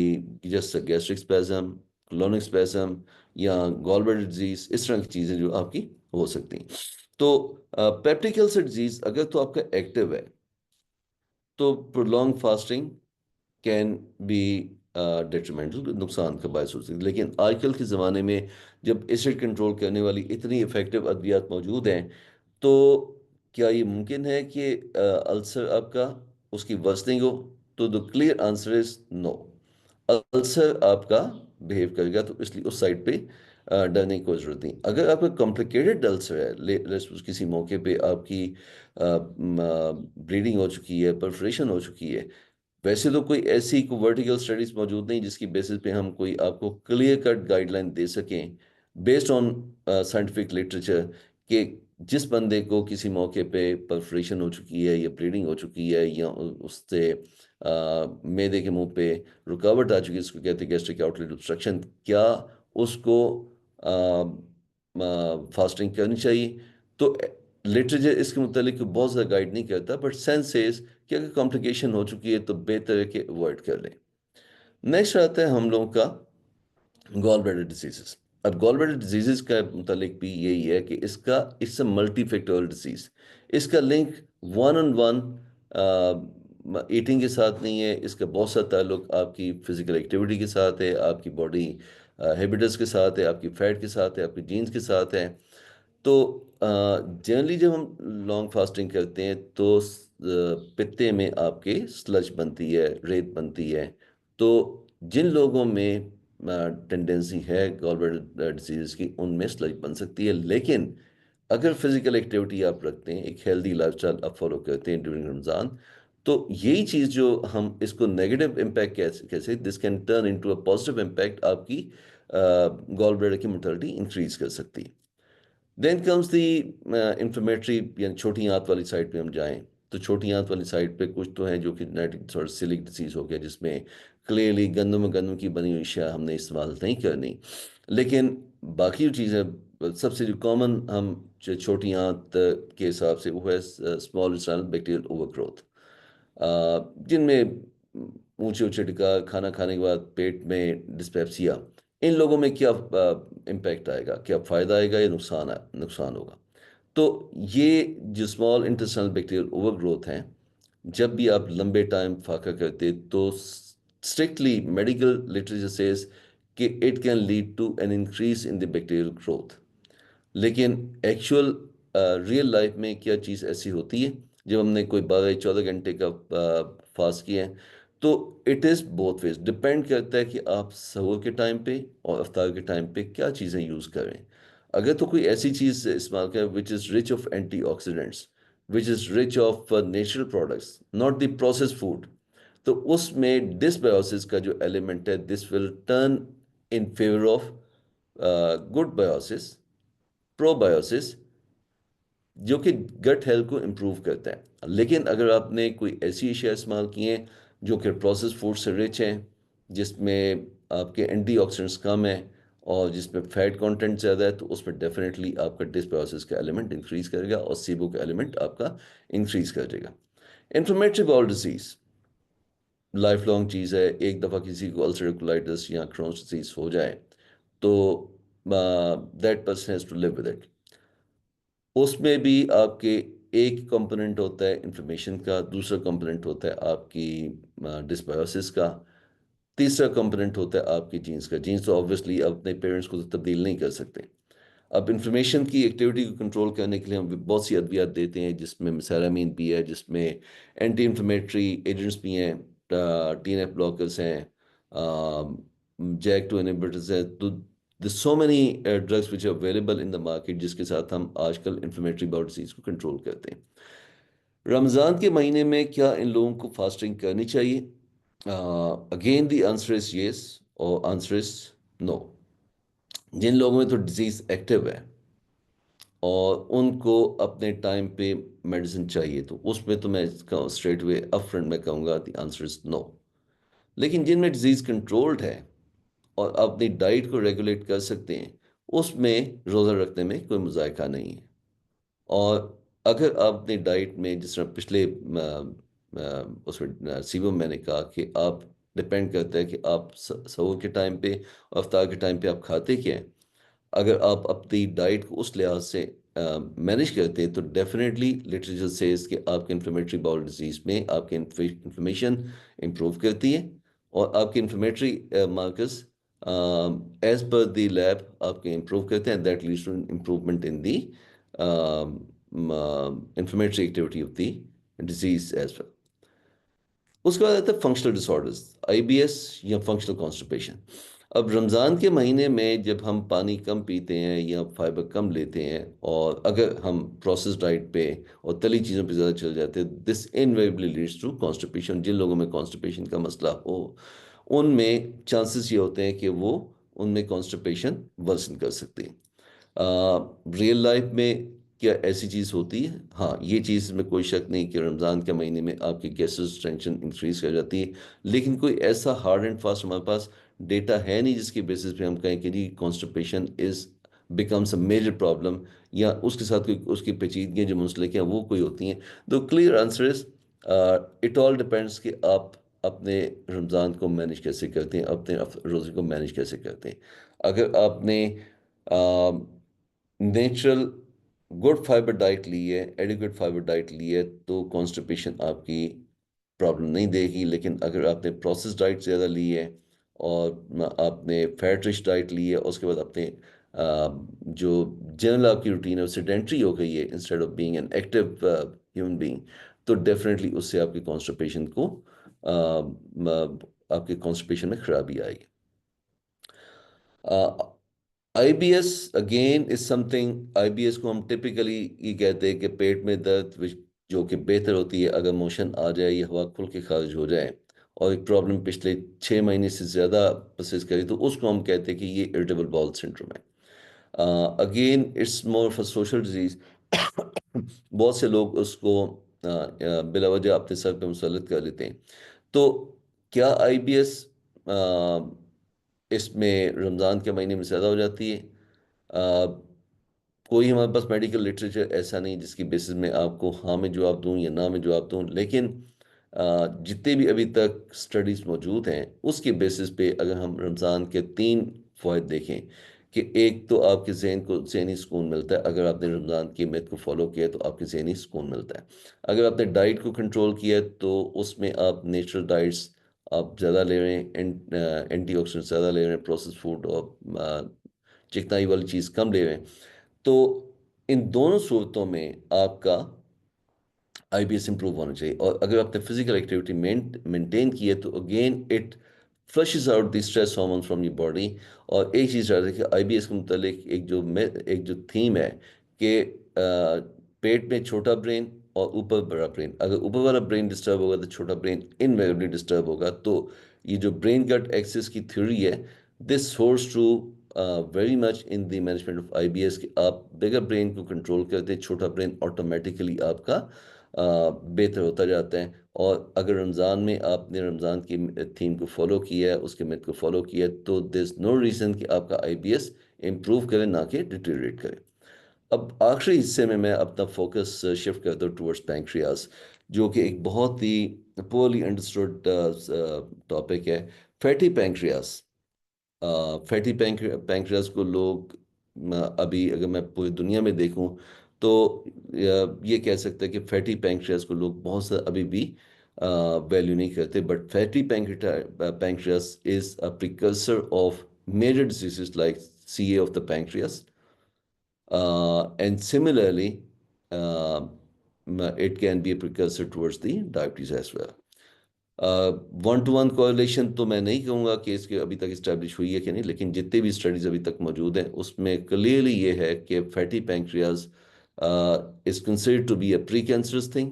just a gastric spasm, colonic spasm, या gallbladder disease। इस तरह की चीज़ें जो आपकी हो सकती हैं। तो पेप्टिक अल्सर डिजीज अगर तो आपका एक्टिव है तो prolong fasting can be detrimental, नुकसान का बायस हो सकती है। लेकिन आजकल के ज़माने में जब एसिड कंट्रोल करने वाली इतनी इफ़ेक्टिव अद्वियात मौजूद हैं, तो क्या ये मुमकिन है कि अल्सर आपका उसकी वर्सनिंग हो? तो the clear answer is no. Ulcer आपका बिहेव करेगा, तो इसलिए उस साइड पे डरने की कोई ज़रूरत नहीं। अगर आपका कॉम्प्लिकेटेड अल्सर है, लेट्स सपोज किसी मौके पे आपकी ब्लीडिंग हो चुकी है, परफोरेशन हो चुकी है, वैसे तो कोई ऐसी कोई वर्टिकल स्टडीज मौजूद नहीं जिसकी बेसिस पे हम कोई आपको क्लियर कट गाइडलाइन दे सकें बेस्ड ऑन साइंटिफिक लिटरेचर कि जिस बंदे को किसी मौके पे परफोरेशन हो चुकी है या ब्लीडिंग हो चुकी है या उससे मैदे के मुंह पे रुकावट आ चुकी है, इसको कहते हैं गैस्ट्रिक आउटलेट ऑब्स्ट्रक्शन, क्या उसको फास्टिंग करनी चाहिए? तो लिटरेचर इसके मुतालिक बहुत ज़्यादा गाइड नहीं करता, बट सेंस सेज कि अगर कॉम्प्लिकेशन हो चुकी है तो बेहतर है कि अवॉइड कर लें। नेक्स्ट आता है हम लोगों का गॉल ब्लैडर डिजीजेस। अब गॉल ब्लैडर डिजीजेस का मुतालिक भी यही है कि इसका it's a multifactorial disease. इसका link one on one eating के साथ नहीं है, इसका बहुत सा ताल्लुक आपकी फिजिकल एक्टिविटी के साथ है, आपकी बॉडी हैबिट्स के साथ है, आपकी फैट के साथ है, आपकी जीन्स के साथ है। तो जनरली जब हम लॉन्ग फास्टिंग करते हैं तो पित्ते में आपके स्लज बनती है, रेत बनती है। तो जिन लोगों में टेंडेंसी है गॉल ब्लैडर डिजीज की, उनमें स्लज बन सकती है। लेकिन अगर फिजिकल एक्टिविटी आप रखते हैं, एक हेल्दी लाइफस्टाइल आप फॉलो करते हैं ड्यूरिंग रमज़ान, तो यही चीज़ जो हम इसको नेगेटिव इम्पैक्ट कैसे कैसे this can turn into a positive impact, आपकी गॉल ब्लैडर की मोर्टेलिटी इंक्रीज कर सकती है। देन कम्स दी इंफ्लेमेटरी, यानी छोटी आंत वाली साइड पे हम जाएं, तो छोटी आंत वाली साइड पे कुछ तो हैं जो कि जेनेटिक सॉर्ट सिलिक डिसीज हो गया, जिसमें क्लियरली गंदम की बनी हुई अशिया हमने इस्तेमाल नहीं करनी। लेकिन बाकी जो चीज़ें सबसे जो कॉमन हम छोटी आंत के हिसाब से वो है स्मॉल इंटेस्टाइनल बैक्टीरियल ओवरग्रोथ, जिनमें ऊंचे ऊंचे टिका, खाना खाने के बाद पेट में डिस्पेप्सिया। इन लोगों में क्या इम्पैक्ट आएगा, क्या फ़ायदा आएगा या नुकसान होगा? तो ये जो स्मॉल इंटेस्टाइनल बैक्टीरियल ओवरग्रोथ हैं, जब भी आप लंबे टाइम फाका करते तो स्ट्रिक्टली मेडिकल लिटरेचर सेज कि it can lead to an increase in the bacterial growth. लेकिन एक्चुअल रियल लाइफ में क्या चीज़ ऐसी होती है? जब हमने कोई 12 या 14 घंटे का फास्ट किया है, तो it is both ways, depend करता है कि आप सहूर के टाइम पे और अफ्तार के टाइम पे क्या चीज़ें यूज़ करें। अगर तो कोई ऐसी चीज़ इस्तेमाल करें which is rich of antioxidants, which is rich of natural products, not the process food, तो उसमें डिसबायोसिस का जो एलिमेंट है, this will turn in favour of good biosis, probiosis, जो कि गट हेल्थ को इम्प्रूव करता है। लेकिन अगर आपने कोई ऐसी अशिया इस्तेमाल की हैं जो कि प्रोसेस फूड से रिच हैं, जिसमें आपके एंटीऑक्सीडेंट्स कम हैं और जिसमें फैट कंटेंट ज़्यादा है, तो उसमें डेफिनेटली आपका डिसबायोसिस का एलिमेंट इंक्रीज करेगा और सीबो का एलिमेंट आपका इंक्रीज कर देगा। Inflammatory bowel disease lifelong चीज़ है। एक दफ़ा किसी को अल्सरेटिव कोलाइटिस या क्रोन्स डिजीज़ हो जाए तो that person has to live with it. उसमें भी आपके एक कंपोनेंट होता है इन्फ्लेमेशन का, दूसरा कंपोनेंट होता है आपकी डिस्बायोसिस का, तीसरा कंपोनेंट होता है आपकी जीन्स का। जीन्स तो ऑब्वियसली अपने पेरेंट्स को तो तब्दील नहीं कर सकते। अब इन्फ्लेमेशन की एक्टिविटी को कंट्रोल करने के लिए हम बहुत सी अद्वियात देते हैं, जिसमें मेसारामीन भी है, जिसमें एंटी इन्फ्लेमेटरी एजेंट्स भी हैं, TNF ब्लॉकर्स हैं, JAK2 इनहिबिटर्स हैं। तो so many drugs which are available in the market, जिसके साथ हम आजकल इन्फ्लेमेटरी बाउल डिजीज को कंट्रोल करते हैं। रमज़ान के महीने में क्या इन लोगों को फास्टिंग करनी चाहिए? Again the answer is yes और आंसर इज नो। जिन लोगों में तो डिजीज़ एक्टिव है और उनको अपने टाइम पे मेडिसिन चाहिए, तो उसमें तो मैं स्ट्रेट वे अप फ्रंट में कहूँगा द आंसर इज नो। लेकिन जिनमें डिजीज़ कंट्रोल्ड है और अपनी डाइट को रेगुलेट कर सकते हैं, उसमें रोज़ा रखने में कोई मुज़ायका नहीं है। और अगर आप अपनी डाइट में, जिस तरह पिछले उसमें सीबो मैंने कहा कि आप डिपेंड करता है कि आप सहूर के टाइम पे और अफ्तार के टाइम पे आप खाते क्या हैं। अगर आप अपनी डाइट को उस लिहाज से मैनेज करते हैं, तो डेफिनेटली लिटरेचर सेज कि आपके इन्फ्लेमेटरी बाउल डिजीज़ में आपकी इन्फ्लेमेशन इम्प्रूव करती है और आपके inflammatory markers as per the lab आपके इम्प्रूव करते हैं। That leads to improvement in the inflammatory activity of the disease as well. उसके बाद आता है फंक्शनल डिसऑर्डर्स, IBS या फंक्शनल कॉन्स्टिपेशन। अब रमज़ान के महीने में जब हम पानी कम पीते हैं या फाइबर कम लेते हैं, और अगर हम प्रोसेस डाइट पे और तली चीज़ों पे ज़्यादा चल जाते हैं, this invariably leads to constipation. जिन लोगों में कॉन्स्टिपेशन का मसला हो, उनमें चांसेस ये होते हैं कि वो उनमें कॉन्स्टिपेशन वर्सन कर सकती है। रियल लाइफ में क्या ऐसी चीज़ होती है? हाँ, ये चीज़ में कोई शक नहीं कि रमज़ान के महीने में आपकी गैसेस टेंशन इंक्रीज कर जाती है, लेकिन कोई ऐसा हार्ड एंड फास्ट हमारे पास डेटा है नहीं जिसकी बेसिस पे हम कहें कि जी constipation is becomes a major problem, या उसके साथ कोई उसकी पेचीदगियाँ जो मुंसलिक हैं वो कोई होती हैं। तो clear answer is it all depends कि आप अपने रमज़ान को मैनेज कैसे करते हैं, अपने रोज़े को मैनेज कैसे करते हैं। अगर आपने नेचुरल गुड फाइबर डाइट ली है, एडिक्वेट फाइबर डाइट ली है, तो कॉन्स्टिपेशन आपकी प्रॉब्लम नहीं देगी। लेकिन अगर आपने प्रोसेस डाइट ज़्यादा ली है और आपने फैट रिच डाइट ली है, उसके बाद आपने जो जनरल आपकी रूटीन है वो सेडेंट्री हो गई है instead of being an active human being, तो डेफिनेटली उससे आपकी कॉन्स्टिपेशन को आपके कॉन्स्टिपेशन में खराबी आएगी। IBS again is something, IBS को हम टिपिकली ये कहते हैं कि पेट में दर्द जो कि बेहतर होती है अगर मोशन आ जाए या हवा खुल के खारिज हो जाए, और एक प्रॉब्लम पिछले 6 महीने से ज़्यादा परसिस्ट करी, तो उसको हम कहते हैं कि ये इरिटेबल बाउल सिंड्रोम है। Again it's more of a social disease. बहुत से लोग उसको बिला वजह अपने सर पे मुसल्लत कर लेते हैं। तो क्या IBS इसमें रमज़ान के महीने में ज़्यादा हो जाती है? कोई हमारे पास मेडिकल लिटरेचर ऐसा नहीं जिसकी बेसिस में आपको हाँ में जवाब दूं या ना में जवाब दूं, लेकिन जितने भी अभी तक स्टडीज़ मौजूद हैं उसके बेसिस पे अगर हम रमज़ान के 3 फ़ायदे देखें, कि एक तो आपके जहन को जहनी सुकून मिलता है, अगर आपने रमज़ान की मेद को फॉलो किया है तो आपके जहनी सुकून मिलता है। अगर आपने डाइट को कंट्रोल किया है तो उसमें आप नेचुरल डाइट्स आप ज़्यादा ले रहे हैं, एंटीऑक्सीडेंट ज़्यादा ले रहे हैं, प्रोसेस फूड और चिकनाई वाली चीज़ कम ले रहे हैं, तो इन दोनों सूरतों में आपका IBS इंप्रूव होना चाहिए। और अगर आपने फिजिकल एक्टिविटी मेंटेन की है तो again it flushes out the stress hormone from your body. और एक चीज़ याद रखिए, IBS के मुतालिक एक जो थीम है कि पेट में छोटा ब्रेन और ऊपर बड़ा ब्रेन, अगर ऊपर वाला ब्रेन डिस्टर्ब होगा तो छोटा ब्रेन इनवेरिएबली डिस्टर्ब होगा। तो ये जो ब्रेन गट एक्सिस की थ्योरी है, this holds true very much in the management of IBS, कि आप बिगर ब्रेन को कंट्रोल करते हैं, छोटा ब्रेन ऑटोमेटिकली आपका बेहतर होता जाता है। और अगर रमज़ान में आपने रमज़ान की थीम को फॉलो किया है, उसके मिथ को फॉलो किया है, तो देयर इज नो रीज़न कि आपका IBS इम्प्रूव करे ना कि डिटेरियोरेट करे। अब आखिरी हिस्से में मैं अपना फोकस शिफ्ट करता हूँ टुवर्ड्स पैंक्रियाज, जो कि एक बहुत ही पोअरली अंडरस्टूड टॉपिक है, फैटी पैंक्रियाज। फैटी पैंक्रियाज को लोग अभी अगर मैं पूरी दुनिया में देखूं तो ये कह सकते हैं कि फैटी पैंक्रियाज को लोग बहुत सा अभी भी वैल्यू नहीं करते, but fatty pancreas is a precursor of major diseases like CA of the pancreas, and similarly it can be a precursor towards the diabetes as well. One two one correlation तो मैं नहीं कहूँगा कि इसके अभी तक इस्टेब्लिश हुई है कि नहीं, लेकिन जितने भी स्टडीज अभी तक मौजूद हैं उसमें क्लियरली ये है कि fatty pancreas is considered to be a pre cancerous thing.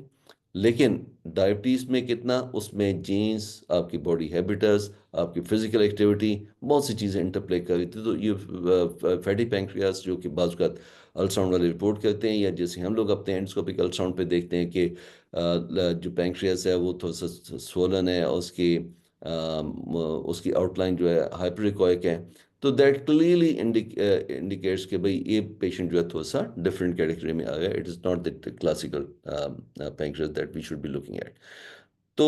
लेकिन डायबिटीज़ में कितना, उसमें जीन्स, आपकी बॉडी हैबिटस, आपकी फिजिकल एक्टिविटी, बहुत सी चीज़ें इंटरप्ले कर रही थी। तो ये फैटी पैंक्रियाज जो कि बाज़ वक़्त अल्ट्रासाउंड वाले रिपोर्ट करते हैं, या जैसे हम लोग अपने एंडोस्कोपिक अल्ट्रासाउंड पे देखते हैं कि जो पैंक्रियास है वो थोड़ा सा स्वोलन है, और उसकी आउटलाइन जो है हाइपरिकॉइक है, तो दैट क्लियरली इंडिकेट्स कि भाई ये पेशेंट जो है थोड़ा सा डिफरेंट कैटेगरी में आ गया। It is not the classical pancreas that we should be looking at. तो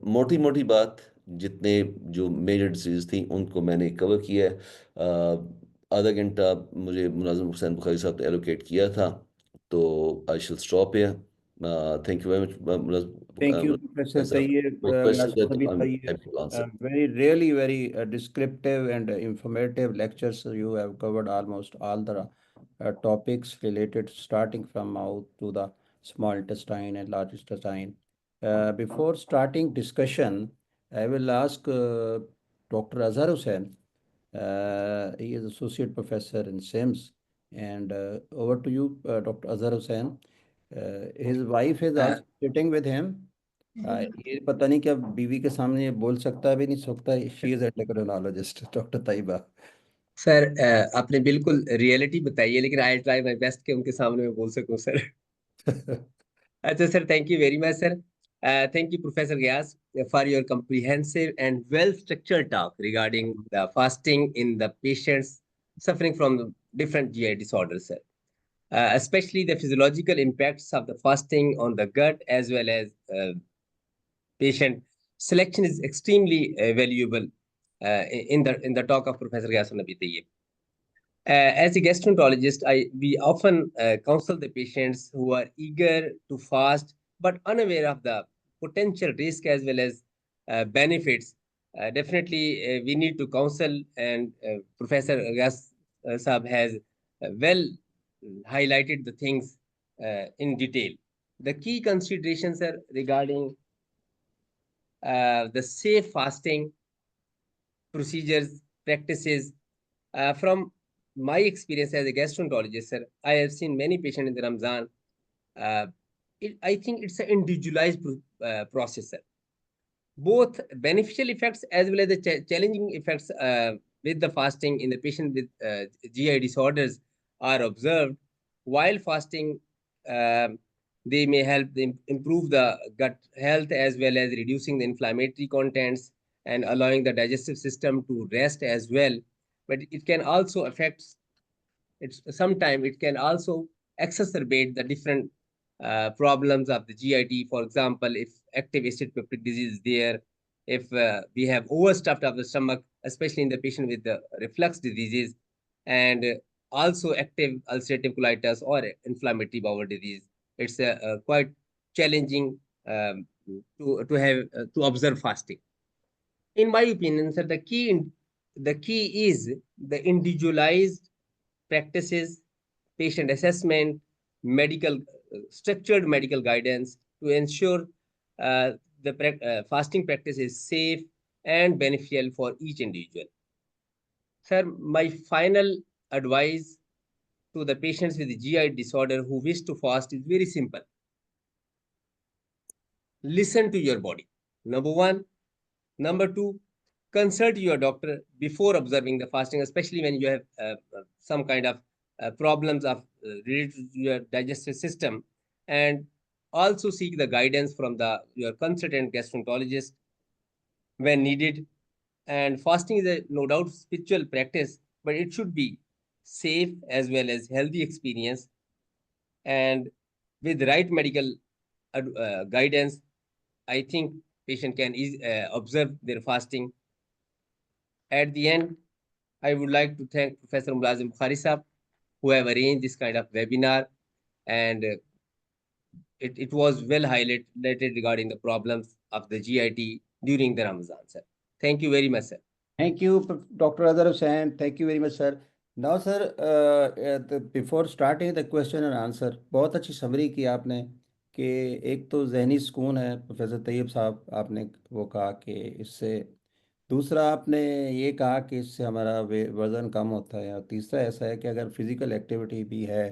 मोटी मोटी बात, जितने जो मेजर डिजीज थी उनको मैंने कवर किया है। आधा घंटा मुझे मुनाज़िम हुसैन बुखारी साहब ने एलोकेट किया था, तो I shall stop here. Thank you very much Thank you, Professor Tayyib, कोई क्वेश्चन है तो Sabit I am Tayyib. Happy to answer. Very, really, very descriptive and informative lectures. You have covered almost all the topics related, starting from mouth to the small intestine and large intestine. Before starting discussion, I will ask Dr. Azhar Hussain. He is associate professor in SIMS. And over to you, Dr. Azhar Hussain. His wife is also sitting with him. ये पता नहीं क्या बीवी के सामने ये बोल सकता है भी नहीं सकता. She is endocrinologist doctor Tayyaba. Sir आपने बिल्कुल रियलिटी बताई है, लेकिन आई ट्राई माय बेस्ट कि उनके सामने मैं बोल सकूं सर. अच्छा sir, thank you very much sir. Thank you, Professor Gyas, for your comprehensive and well-structured talk regarding the fasting in the patients suffering from the different GI disorders, sir. Especially the physiological impacts of the fasting on the gut as well as patient selection is extremely valuable in the talk of Professor Gyas Nabi Tayyib. As a gastroenterologist, we often counsel the patients who are eager to fast but unaware of the potential risk as well as benefits. Definitely, we need to counsel, and Professor Gas Saab has well highlighted the things in detail. The key considerations are regarding the safe fasting procedures, practices. From my experience as a gastroenterologist, sir, I have seen many patients in the Ramzan. I think it's an individualized process, sir. Both beneficial effects as well as the challenging effects with the fasting in the patient with GI disorders are observed. While fasting, they may help them improve the gut health as well as reducing the inflammatory contents and allowing the digestive system to rest as well. But it can also affect, sometimes it can also exacerbate the different problems of the GIT. For example, if active acid peptic disease is there, if we have overstuffed of the stomach, especially in the patient with the reflux diseases, and also active ulcerative colitis or inflammatory bowel disease, it's quite challenging to observe fasting. In my opinion, sir, the key is the individualized practices, patient assessment, medical structured medical guidance to ensure the fasting practice is safe and beneficial for each individual. Sir, my final advice to the patients with the GI disorder who wish to fast is very simple. Listen to your body. Number one. Number two, consult your doctor before observing the fasting, especially when you have some kind of problems of related to your digestive system, and also seek the guidance from your consultant gastroenterologist when needed. And fasting is no doubt spiritual practice, but it should be safe as well as healthy experience. And with the right medical guidance, I think patient can observe their fasting. At the end, I would like to thank Professor Mulazim Bukhari Sahab, who have arranged this kind of webinar, and it was well highlighted regarding the problems of the GIT during the Ramadan, sir. Thank you very much, sir. Thank you, Dr. Azhar Hussain. Thank you very much, sir. Now, sir, before starting the question and answer, बहुत अच्छी summary की आपने कि एक तो जहनी सुकून है. प्रोफेसर तैयब साहब आपने वो कहा कि इससे, दूसरा आपने ये कहा कि इससे हमारा वज़न कम होता है, और तीसरा ऐसा है कि अगर फिज़िकल एक्टिविटी भी है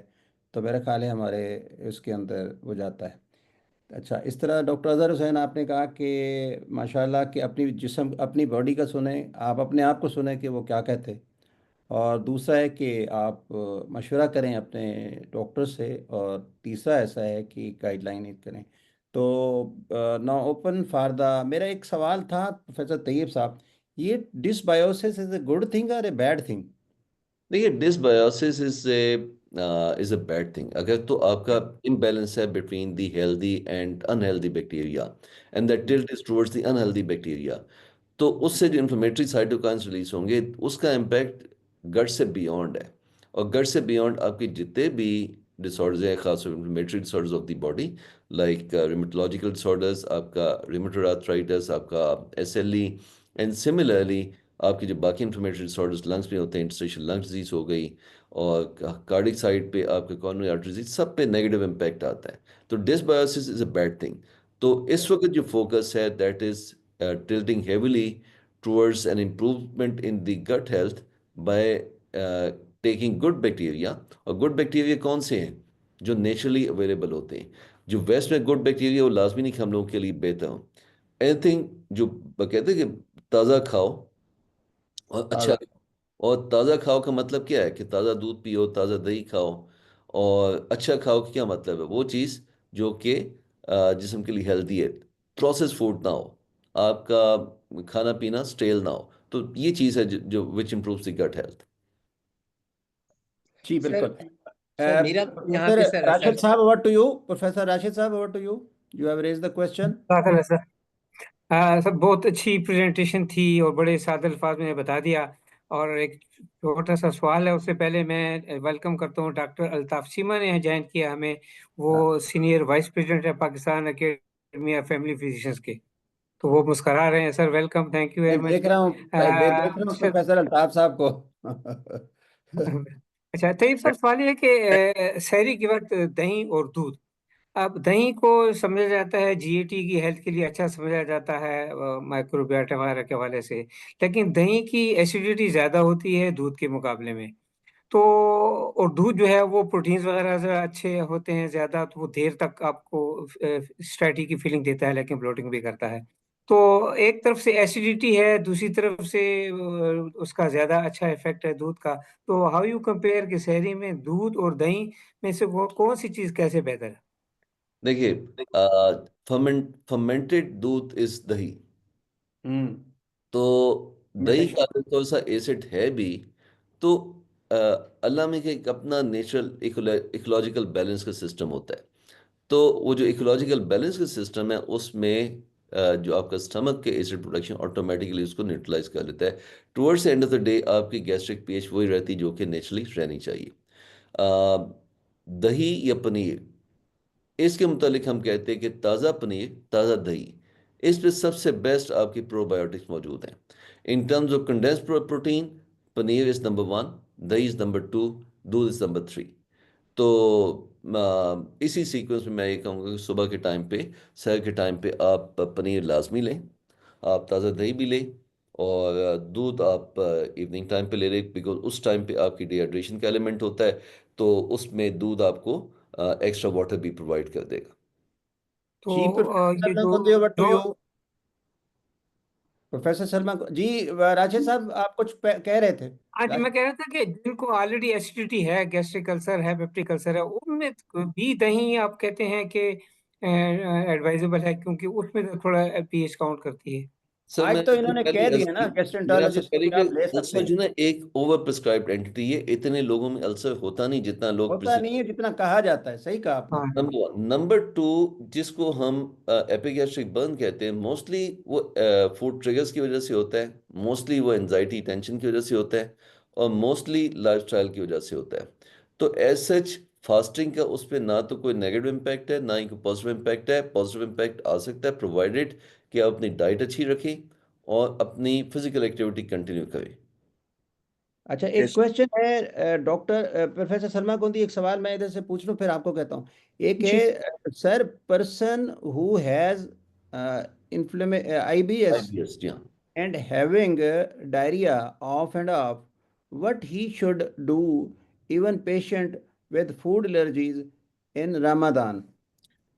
तो मेरा ख्याल है हमारे इसके अंदर वो जाता है. अच्छा, इस तरह डॉक्टर अज़हर हुसैन आपने कहा कि माशाल्लाह कि अपनी जिस्म अपनी बॉडी का सुने, आप अपने आप को सुने कि वो क्या कहते. और दूसरा है कि आप मशवरा करें अपने डॉक्टर से, और तीसरा ऐसा है कि गाइडलाइन करें. तो ना ओपन फॉर द, मेरा एक सवाल था प्रोफेसर तैयब साहब, ये dysbiosis is a good thing और ए बैड थिंग? देखिए, dysbiosis is a bad thing अगर तो आपका इम्बैलेंस है between the healthy and unhealthy bacteria, and that tilt is towards the unhealthy bacteria. तो उससे जो इन्फ्लेमेटरी साइटोकाइंस रिलीज होंगे उसका इम्पैक्ट गट से बियॉन्ड है. और गट से बियॉन्ड आपके जितने भी डिसऑर्डर्स हैं, खासकर inflammatory disorders of the body, like rheumatological disorders, आपका रिमेटोइड आर्थराइटिस, आपका एसएलई, एंड सिमिलरली आपके जो बाकी इन्फ्लेमेटरी डिसऑर्डर्स लंग्स में होते हैं, इंटरस्टिशियल लंग डिजीज हो गई, और कार्डिक साइड पे आपके कॉर्नरी आर्टरी डिजीज, सब पे नेगेटिव इम्पैक्ट आता है. तो dysbiosis is a bad thing. तो इस वक्त जो फोकस है that is tilting heavily towards an improvement in the gut health by taking good bacteria. और good bacteria कौन से हैं जो नेचुरली अवेलेबल होते हैं? जो वेस्ट में गुड बैक्टीरिया वो लाजमी नहीं कि हम लोगों के लिए बेहतर हो। एनीथिंग जो कहते हैं कि ताज़ा खाओ और अच्छा ताज़ा। खाओ। और ताज़ा खाओ का मतलब क्या है कि ताज़ा दूध पियो, ताज़ा दही खाओ। और अच्छा खाओ का क्या मतलब है? वो चीज़ जो कि जिस्म के लिए हेल्दी है। प्रोसेस फूड ना हो, आपका खाना पीना स्टेल ना हो। तो ये चीज़ है जो which improves the gut health. जी सर बिल्कुल। सर मेरा यहाँ प्रोफेसर पे सर राशिद सर साहब, over to you. Professor Rashid साहब, over to you. You have raise the question. दाखिल है सर। सर बहुत अच्छी प्रेजेंटेशन थी और बड़े सादे अल्फाज में बता दिया। और एक छोटा सा सवाल है, उससे पहले मैं वेलकम करता हूँ डॉक्टर अल्ताफ चीमा ने ज्वाइन किया हमें। वो सीनियर वाइस प्रेसिडेंट है Pakistan academy of family physicians के। तो वो मुस्करा रहे हैं। सर वेलकम, थैंक यू मैं वेरी देख मच। रहा हूँ, देख रहा हूँ अच्छा। प्रोफेसर अल्ताफ साहब को। अच्छा, तईब सर सवाल ये है कि सहरी के वक्त दही और दूध, अब दही को समझा जाता है जीएटी की हेल्थ के लिए अच्छा समझा जाता है माइक्रोबियोटा वगैरह के हवाले से। लेकिन दही की एसिडिटी ज्यादा होती है दूध के मुकाबले में। तो और दूध जो है वो प्रोटीन्स वगैरह से अच्छे होते हैं ज्यादा, तो वो देर तक आपको स्टैटी की फीलिंग देता है लेकिन ब्लोटिंग भी करता है। तो एक तरफ से एसिडिटी है, दूसरी तरफ से उसका ज्यादा अच्छा इफेक्ट है दूध का। तो हाउ यू कंपेयर कि शहरी में दूध और दही में से कौन सी चीज कैसे बेहतर है? देखिए, फर्मेंटेड दूध इज दही। हम्म। तो दही का fermentation। अगर थोड़ा सा एसिड है भी, तो अ, अल्लाह में का एक अपना नेचुरल इकोलॉजिकल बैलेंस का सिस्टम होता है। तो वो जो इकोलॉजिकल बैलेंस का सिस्टम है उसमें जो आपका स्टमक के एसिड प्रोडक्शन ऑटोमेटिकली उसको न्यूट्रलाइज कर लेता है। Towards the end of the day आपकी गैस्ट्रिक पीएच वही रहती जो कि नेचुरली रहनी चाहिए। अ, दही या पनीर, इसके मुतालिक हम कहते हैं कि ताज़ा पनीर, ताज़ा दही, इस पे सबसे बेस्ट आपकी प्रोबायोटिक्स मौजूद हैं। In terms of condense protein, paneer is number 1, दही इज़ नंबर 2, दूध इज़ नंबर 3। तो इसी सीक्वेंस में मैं ये कहूँगा कि सुबह के टाइम पे, सैर के टाइम पे आप पनीर लाजमी लें, आप ताज़ा दही भी लें। और दूध आप इवनिंग टाइम पे ले लें, बिकॉज उस टाइम पे आपकी डिहाइड्रेशन का एलिमेंट होता है। तो उसमें दूध आपको एक्स्ट्रा वाटर भी प्रोवाइड कर देगा। तो जी ये प्रोफेसर जो कुंदी, ओवर टू जो यू। प्रोफेसर शर्मा जी, राशिद साहब आप कुछ कह रहे थे। आज मैं राशिद। कह रहा था कि जिनको ऑलरेडी एसिडिटी है, गैस्ट्रिक अल्सर है, पेप्टिक अल्सर है, उनमें भी दही आप कहते हैं कि एडवाइजेबल है, क्योंकि उसमें तो थोड़ा पीएच काउंट करती है। सर आज मैं तो आपसे इन्होंने पहले कह अर्ज दिया ना, की, मैंने आपसे गैस्ट्रेंटोलॉजिस्ट को पहले कि कि आप ले सकते अल्सर हैं। जो ना एक ओवर प्रिस्क्राइब्ड एंटिटी है, इतने लोगों में अल्सर होता नहीं जितना लोग होता प्रिस्क्राइब। नहीं है जितना कहा जाता है, सही कहा आपने। हाँ। नंबर 1, नंबर 2, जिसको हम एपिगैस्ट्रिक बर्न कहते हैं, मोस्टली वो फूड ट्रिगर्स की वजह से होता है, मोस्टली वो एंजाइटी टेंशन की वजह से होता है, और मोस्टली लाइफस्टाइल की वजह से होता है। तो एज सच फास्टिंग का उस पर ना तो कोई नेगेटिव इम्पैक्ट है, ना ही कोई पॉजिटिव इम्पैक्ट है। पॉजिटिव इम्पैक्ट आ सकता है प्रोवाइडेड कि आप अपनी डाइट अच्छी रखें और अपनी फिजिकल एक्टिविटी कंटिन्यू करें। अच्छा, एक क्वेश्चन है डॉक्टर प्रोफेसर शर्मा को, एक सवाल मैं इधर से पूछ लूँ फिर आपको कहता हूँ। एक जी। है sir, person who has IBS IBS, जी हाँ। and having diarrhea off and off, what he should do, even patient with food allergies in Ramadan?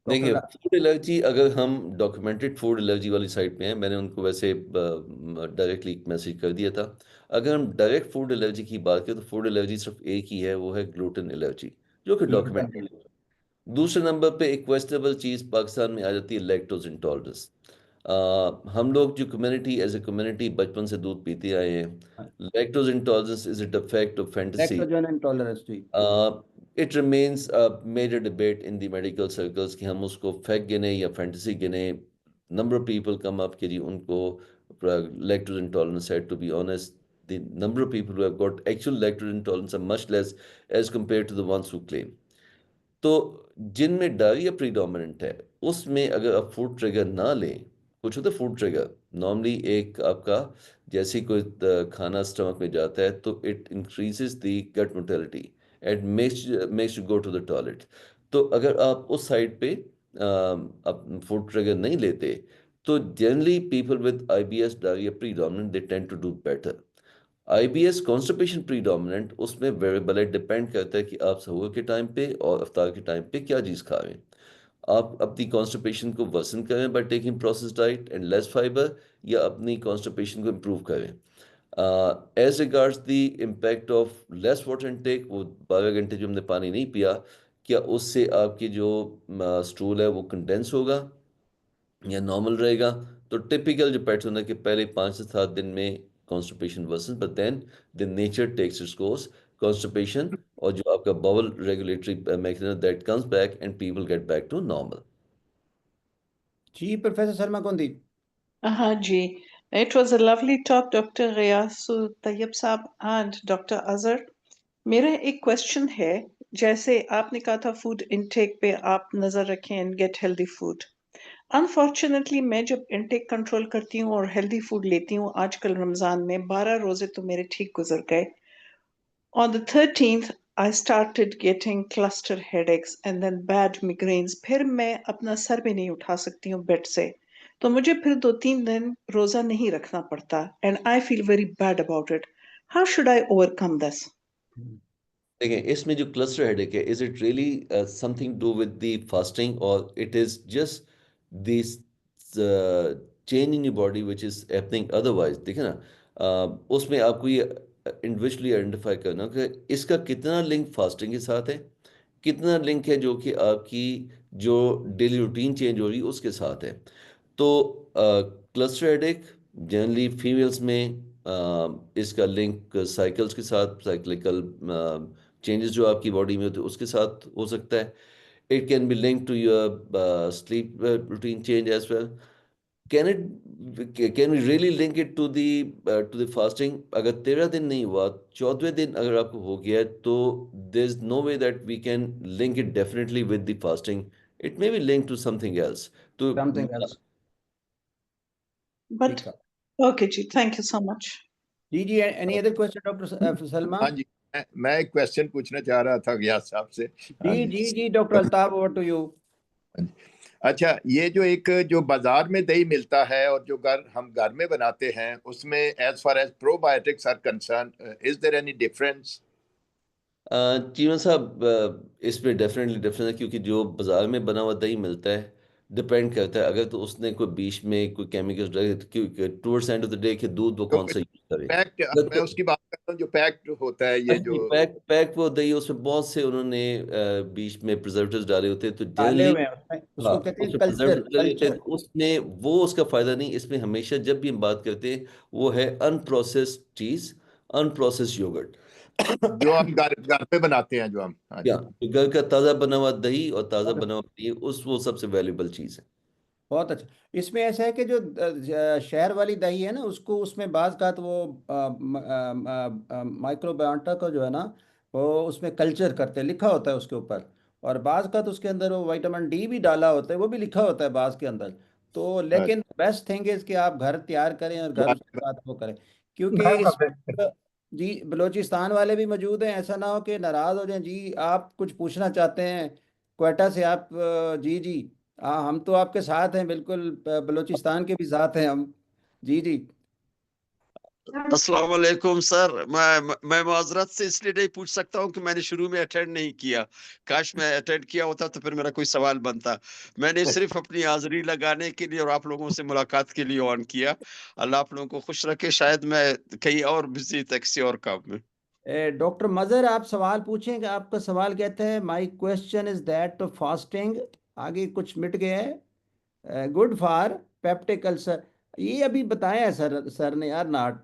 देखिए, डॉक्टर। फूड एलर्जी, अगर हम डॉक्यूमेंटेड फूड एलर्जी वाली साइट पे हैं, मैंने उनको वैसे डायरेक्टली मैसेज कर दिया था। अगर हम डायरेक्ट फूड एलर्जी की बात करें तो फूड एलर्जी सिर्फ एक ही है, वो है ग्लूटेन एलर्जी, जो कि डॉक्यूमेंटेड है। दूसरे नंबर पे एक क्वेश्चनेबल चीज़ पाकिस्तान में आ जाती है, लैक्टोज इंटॉलरेंस। हम लोग जो कम्युनिटी एज ए कम्युनिटी बचपन से दूध पीते आए हैं, lactose intolerance is it a fact of fantasy. Lactogen intolerance जी। It remains a major debate in the medical circles कि हम उसको फैक्ट गिने या फैंटेसी गिने। Number of people come up कि जी उनको lactose intolerance है। To be honest, the number of people who have got actual lactose intolerance are much less as compared to the ones who claim. तो जिनमें diarrhoea predominant है, उसमें अगर आप फूड ट्रिगर ना लें, कुछ होता है फूड ट्रिगर नॉर्मली, एक आपका जैसे ही कोई खाना स्टमक में जाता है तो it increases the gut motility and makes you go to the toilet. तो अगर आप उस साइड पे आप फूड ट्रिगर नहीं लेते, तो generally people with IBS diarrhoea predominant they tend to do better. IBS constipation predominant, उसमें वेरिएबल है, डिपेंड करता है कि आप सहूर के टाइम पे और इफ्तार के टाइम पे क्या चीज़ खा रहे हैं। आप अपनी कॉन्स्टिपेशन को वर्सन करें by taking process diet and less fibre, या अपनी कॉन्स्टिपेशन को इम्प्रूव करें। As regards the impact of less water intake, वो 12 घंटे जो हमने पानी नहीं पिया, क्या उससे आपकी जो स्टूल है वो कंडेंस होगा या नॉर्मल रहेगा? तो टिपिकल जो पैटर्न है कि पहले 5 से 7 दिन में constipation worsen, but then the nature takes its course, constipation और जो आपका bowel regulatory mechanism that comes back and people get back to normal. जी प्रोफेसर शर्मा कोंदी। हाँ जी, it was a lovely talk, Dr. Ghayasu Tayyib साहब and Dr. Azhar. मेरा एक क्वेश्चन है, जैसे आपने कहा था फूड इनटेक पे आप नजर रखें and get healthy food. Unfortunately मैं जब इनटेक कंट्रोल करती हूँ और हेल्दी फूड लेती हूँ, आजकल रमजान में 12 रोजे तो मेरे ठीक गुजर गए। On the 13th, I started getting cluster headaches and then bad migraines. फिर मैं अपना सर भी नहीं उठा सकती हूँ बेड से, तो मुझे फिर 2-3 दिन रोजा नहीं रखना पड़ता and I feel very bad about it. How should I overcome this? देखिए, इसमें जो क्लस्टर हेडेक है, is it really something do with the fasting, और it is just this change in your body which is happening otherwise? देखिए ना, उसमें आपको ये इंडिविजुअली आइडेंटिफाई करना कि इसका कितना लिंक फास्टिंग के साथ है, कितना लिंक है जो कि आपकी जो डेली रूटीन चेंज हो रही है उसके साथ है। तो क्लस्टर हेडेक जनरली फीमेल्स में इसका लिंक साइकिल्स के साथ, साइक्लिकल चेंजेस जो आपकी बॉडी में होते हैं उसके साथ हो सकता है। It can be link to your sleep routine change as well. Can we really link it to the fasting? अगर 13 दिन नहीं हुआ, 14वें दिन अगर आपको हो गया है, तो there is no way that we can link it definitely with the fasting. It may be link to something else. तो समथिंग एल्स। But ठीक है okay जी, thank you so much. जी जी। Any other question doctor Salma? हाँ जी, मैं एक क्वेश्चन पूछना चाह रहा था गयास साहब से। हाँ जी जी। जी जी doctor Altaf, over to you. अच्छा, ये जो एक जो बाजार में दही मिलता है और जो हम घर में बनाते हैं, उसमें as far as probiotics are concern, is there any difference? Cheeman साहब, इसमें डेफिनेटली डिफरेंस है, क्योंकि जो बाजार में बना हुआ दही मिलता है डिपेंड करता है, अगर तो उसने कोई बीच में कोई केमिकल्स डाले, क्योंकि towards end of the day के दूध वो जो कौन सा यूज करे। पैक्ड, मैं उसकी बात करता हूँ जो पैक्ड होता है, ये जो पैक पैक वो दही, उसमें बहुत से उन्होंने बीच में प्रिजर्वेटिव्स डाले होते हैं, तो डाले जनरली हुए हैं उसमें, हाँ उसको कहते हैं उसमें कल्चर। प्रिजर्वेटिव डाले होते हैं, कल्चर तो उसमें वो उसका फायदा नहीं। इसमें हमेशा जब भी हम बात करते हैं वो है अनप्रोसेस्ड चीज, अनप्रोसेस्ड योगर्ट। जो हम घर पे बनाते हैं, जो हम, हाँ या जी। तो घर का ताज़ा बना हुआ दही और ताज़ा बना हुआ पनीर, उस वो सबसे वैल्यूबल चीज़ है। बहुत अच्छा। इसमें ऐसा है कि जो शहर वाली दही है ना, उसको उसमें बाज का तो वो माइक्रोबायोटा का जो है ना, वो उसमें कल्चर करते हैं, लिखा होता है उसके ऊपर। और बाज का तो उसके अंदर वो विटामिन डी भी डाला होता है, वो भी लिखा होता है बाज के अंदर। तो हाँ, लेकिन बेस्ट थिंग इज कि आप घर तैयार करें और घर उसके साथ वो करें, क्योंकि घर का इस बेस्ट है। जी बलूचिस्तान वाले भी मौजूद हैं, ऐसा ना हो कि नाराज हो जाएं। जी आप कुछ पूछना चाहते हैं क्वेटा से आप? जी जी। हाँ हम तो आपके साथ हैं बिल्कुल, बलूचिस्तान के भी साथ हैं हम। जी जी। अस्सलाम वालेकुम सर। मैं माजरत से इसलिए नहीं पूछ सकता हूँ कि मैंने शुरू में अटेंड नहीं किया। काश मैं अटेंड किया होता तो फिर मेरा कोई सवाल बनता। मैंने सिर्फ अपनी हाजिरी लगाने के लिए और आप लोगों से मुलाकात के लिए ऑन किया। अल्लाह आप लोगों को खुश रखे। शायद मैं कहीं और बिजी था किसी और काम में। डॉक्टर मजहर आप सवाल पूछें कि आपका सवाल कहते हैं my question is that fasting, आगे कुछ मिट गया है, गुड फॉर पेप्टिक अल्सर। ये अभी बताया है सर ने यार, नाट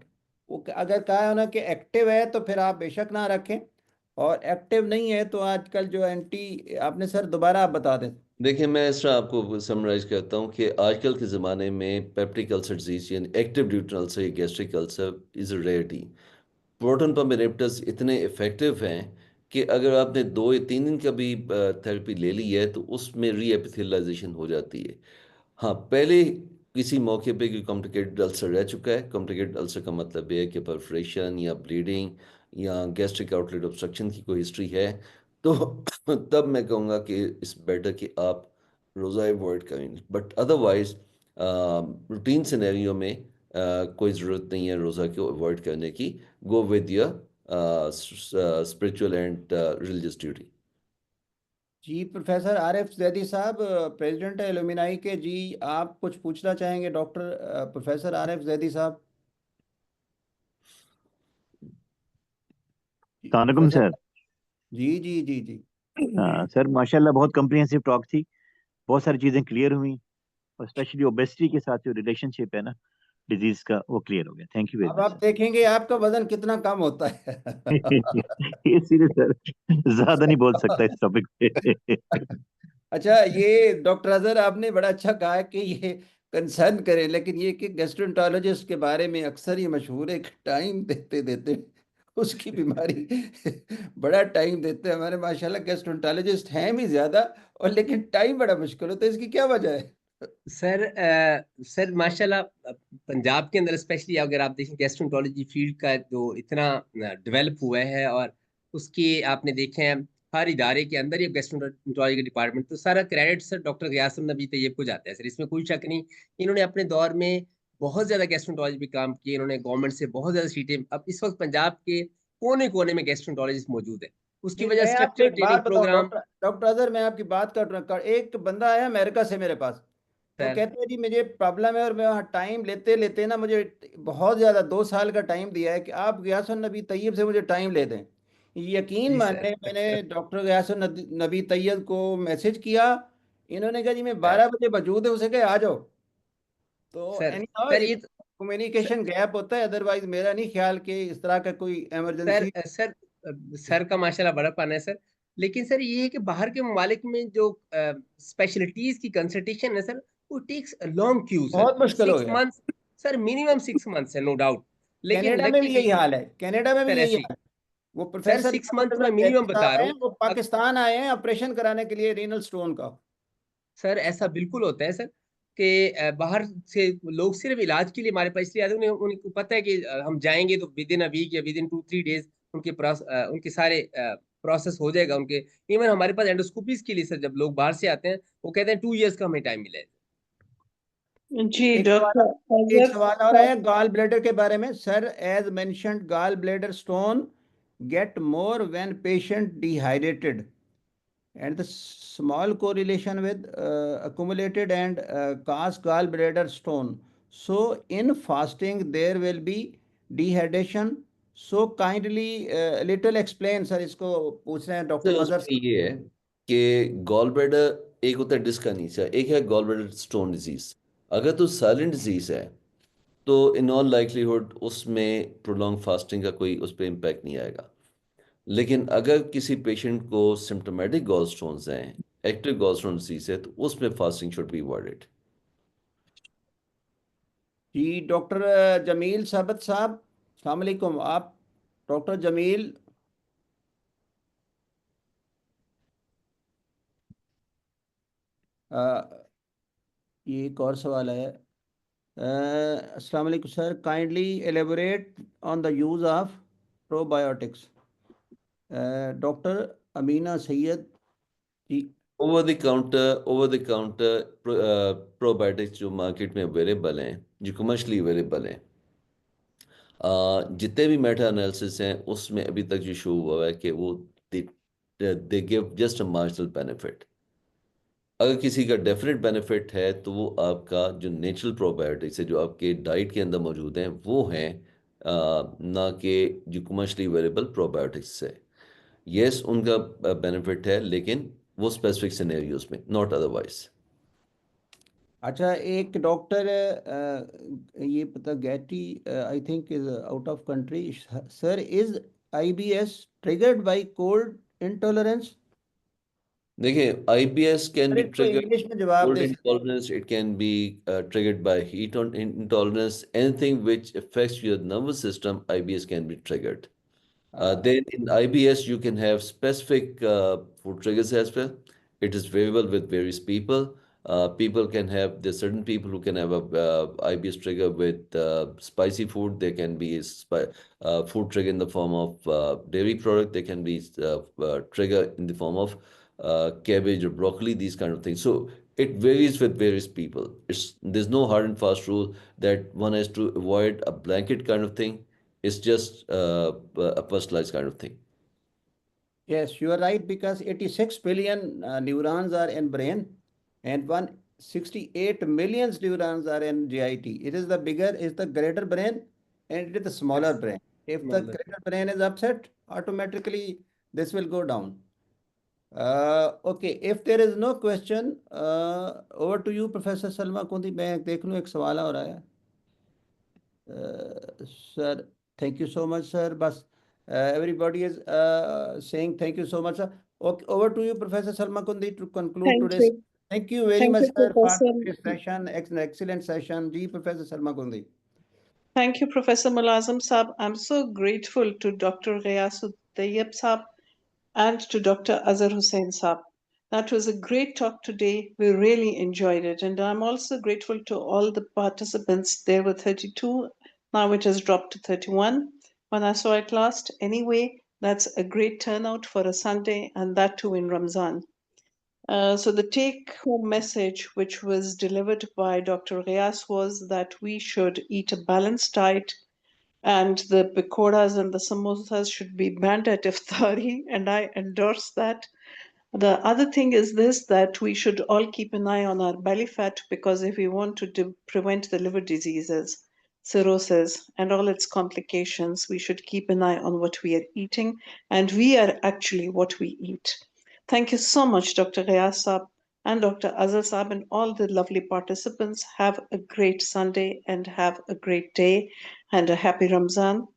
वो अगर कहा है ना कि एक्टिव है तो फिर आप बेशक ना रखें, और एक्टिव नहीं है तो आजकल जो एंटी, आपने सर दोबारा आप बता दें। देखिए, मैं इस तरह आपको समराइज करता हूँ कि आजकल के ज़माने में पेप्टिक अल्सर डिजीज यानी एक्टिव ड्यूटन अल्सर या gastric ulcer is a rarity. Proton pump inhibitors इतने इफेक्टिव हैं कि अगर आपने 2 या 3 दिन का भी थेरेपी ले ली है तो उसमें रीएपिथेलाइजेशन हो जाती है। हाँ, पहले किसी मौके पे कोई कॉम्प्लिकेटेड अल्सर रह चुका है। कॉम्प्लिकेटेड अल्सर का मतलब ये है कि परफोरेशन या ब्लीडिंग या गैस्ट्रिक आउटलेट ऑब्स्ट्रक्शन की कोई हिस्ट्री है, तो तब मैं कहूँगा कि इट्स बेटर कि आप रोज़ा अवॉइड करें। बट अदरवाइज रूटीन सिनेरियो में कोई ज़रूरत नहीं है रोज़ा को अवॉइड करने की. Go with your spiritual and religious duty. जी प्रोफेसर आरिफ जैदी साहब, प्रेसिडेंट है एलुमिनाई के, जी आप कुछ पूछना चाहेंगे डॉक्टर प्रोफेसर आरिफ जैदी साहब? सलामकुम प्रोफेसर, सर। जी जी जी जी सर माशाल्लाह बहुत कम्प्रिहेंसिव टॉक थी, बहुत सारी चीज़ें क्लियर हुई और स्पेशली ओबेसिटी के साथ जो रिलेशनशिप है ना डिजीज का, वो क्लियर हो गया। थैंक यू वेरी अब मच आप देखेंगे आपका वजन कितना कम होता है। ये सीरियस सर, ज्यादा नहीं बोल सकता इस टॉपिक पे। अच्छा, ये डॉक्टर अजहर आपने बड़ा अच्छा कहा है कि ये कंसर्न करें, लेकिन ये कि गैस्ट्रोएंटरोलॉजिस्ट के बारे में अक्सर ये मशहूर है कि टाइम देते देते उसकी बीमारी बड़ा टाइम देते हैं। हमारे माशाल्लाह गैस्ट्रोएंटरोलॉजिस्ट हैं भी ज्यादा, और लेकिन टाइम बड़ा मुश्किल होता है। इसकी क्या वजह है? सर माशाल्लाह पंजाब के अंदर स्पेशली अगर आप देखें गैस्ट्रोएंटरोलॉजी फील्ड का जो इतना डेवलप हुआ है, और उसके आपने देखे हैं हर इदारे के अंदर ही गैस्ट्रोएंटरोलॉजी का डिपार्टमेंट, तो सारा क्रेडिट सर डॉक्टर गयासुम नबी तैयब को जाता है सर, इसमें कोई शक नहीं। इन्होंने अपने दौर में बहुत ज्यादा गैस्ट्रोएंटरोलॉजी पे काम किए, इन्होंने गवर्नमेंट से बहुत ज्यादा सीटें, अब इस वक्त पंजाब के कोने कोने में गैस्ट्रोएंटरोलॉजिस्ट मौजूद है, उसकी जी, वजह मैं आपको स्ट्रक्चर एक बात ट्रेनिंग बताऊं प्रोग्राम। डॉक्टर डॉक्टर अजहर, मैं आपकी बात कर रहा हूँ। एक बंदा आया अमेरिका से मेरे पास, तो सर कहते हैं जी मुझे प्रॉब्लम है, और मैं वहाँ टाइम लेते लेते ना मुझे बहुत ज़्यादा 2 साल का टाइम दिया है कि आप गयासुन नबी तैयब से मुझे टाइम ले दें। यकीन जी माने, सर। मैंने डॉक्टर गयासुन नबी तैयब को मैसेज किया, इन्होंने कहा जी मैं सर 12 बजे मौजूद है, उसे कहे आ जाओ। तो सर एनी सर एक ये कम्युनिकेशन गैप होता है, अदरवाइज मेरा नहीं ख्याल कि इस तरह का कोई सर इमरजेंसी। सर सर का माशाल्लाह बड़ा पाना है सर, लेकिन सर ये है कि बाहर के ममालिक में जो स्पेशलिटीज की कंसल्टेशन है सर, वो टेक्स लॉन्ग क्यू सर, बहुत मुश्किल हो 6 गया। मंथ्स सर, मिनिमम 6 मंथ्स है नो डाउट। लेकिन कनाडा में भी लकीली यही हाल है, कनाडा में भी सर यही ऐसी हाल है। वो सर प्रोफेसर 6 मंथ डॉक्टर मैं जैदी मिनिमम बता साहब रहा हैं, हूँ। वो पाकिस्तान आए हैं ऑपरेशन कराने के लिए रीनल स्टोन का। सर ऐसा बिल्कुल होता है सर कि बाहर से लोग सिर्फ इलाज के लिए हमारे पास इसलिए आते हैं, उनको पता है कि हम जाएंगे तो विद इन अ वीक या विद इन 2-3 डेज उनके सारे प्रोसेस हो जाएगा उनके। इवन हमारे पास एंडोस्कोपीज के लिए सर जब लोग बाहर से आते हैं, वो कहते हैं 2 इयर्स का हमें टाइम मिला है। जी एक डॉक्टर सवाल एक अजहर सवाल और है गॉल ब्लैडर के बारे में। Sir, as mentioned gall bladder stone get more when patient dehydrated and the small correlation with accumulated and cause gallbladder stone. So in fasting there will be dehydration. So kindly little explain sir, इसको पूछ रहे हैं तो doctor मजर उसमें ये है कि गॉल ब्लैडर एक होता है डिस्कनीसिया, एक है गॉल ब्लैडर स्टोन डिजीज. अगर तो साइलेंट डिजीज है तो इन ऑल लाइकलीहुड उसमें प्रोलॉन्ग फास्टिंग का कोई उस पर इम्पैक्ट नहीं आएगा. लेकिन अगर किसी पेशेंट को सिम्टोमेटिक गॉल स्टोन्स हैं, एक्टिव गॉल स्टोन डिजीज है, तो उसमें फास्टिंग शुड बी अवॉइडेड. जी। डॉक्टर जमील साबत साहब, अस्सलाम वालेकुम। आप डॉक्टर जमील, ये एक और सवाल है। अस्सलाम वालेकुम sir, kindly elaborate on the use of probiotics. Doctor Amina Syed जी। ओवर द काउंटर प्रोबायोटिक्स जो मार्केट में अवेलेबल हैं, जो कमर्शली अवेलेबल हैं, जितने भी मेटा एनालिसिस हैं उसमें अभी तक जो शो हुआ है कि वो they give just a marginal benefit. अगर किसी का डेफिनेट बेनिफिट है तो वो आपका जो नेचुरल प्रोबायोटिक्स है जो आपके डाइट के अंदर मौजूद हैं वो हैं, ना कि जो कमर्शली अवेलेबल प्रोबायोटिक्स है. यस, उनका बेनिफिट है, लेकिन वो स्पेसिफिक सिनेरियोज में, नॉट अदरवाइज. अच्छा, एक डॉक्टर ये पता गैटी I think is out of country. Sir, is IBS triggered by cold intolerance? देखिए, IBS कैन सर बी इसको ट्रिगर्ड इंग्लिश में जवाब cold दे सकते intolerance, it can be triggered by intolerance. Anything which affects your nervous system, IBS can be triggered. हैं? Then in IBS, you can have specific food triggers as well. It is variable with various people. People can have, there's certain people who can have a IBS trigger with spicy food. There can be food trigger in the form of dairy product. There can be trigger in the form of cabbage or broccoli, these kind of things. So it varies with various people. There's no hard and fast rule that one has to avoid a blanket kind of thing. It's just a personalized kind of thing. Yes, you are right, because 86 billion neurons are in brain and 168 million neurons are in GIT. It is the greater brain and it is the smaller brain. If the greater brain is upset, automatically this will go down. Okay, if there is no question, over to you, Professor Salma Kundi. मैं देख लूँ एक सवाल हो रहा है. Sir, thank you so much, sir. But everybody is saying thank you so much, sir. Okay, over to you, Professor Salma Kundi, to conclude Thank today's. you. Thank you very Thank much, you, sir, for Professor. today's session. An excellent session. Ji, Professor Salma Kundi. Thank you, Professor Mulazim Saab. I'm so grateful to Dr. Ghayasu Tayyib Saab and to Dr. Azhar Hussain Saab. That was a great talk today. We really enjoyed it. And I'm also grateful to all the participants. There were 32. Now it has dropped to 31 when I saw it last. Anyway, that's a great turnout for a Sunday, and that too in Ramzan. So the take-home message which was delivered by Dr. Ghias was that we should eat a balanced diet, and the pakoras and the samosas should be banned at iftari, and I endorse that. The other thing is this, that we should all keep an eye on our belly fat, because if we want to prevent the liver diseases, cirrhosis, and all its complications, we should keep an eye on what we are eating, and we are actually what we eat. Thank you so much, Dr. Ghias Saab and Dr. Azhar Saab and all the lovely participants. Have a great Sunday and have a great day and a happy Ramzan.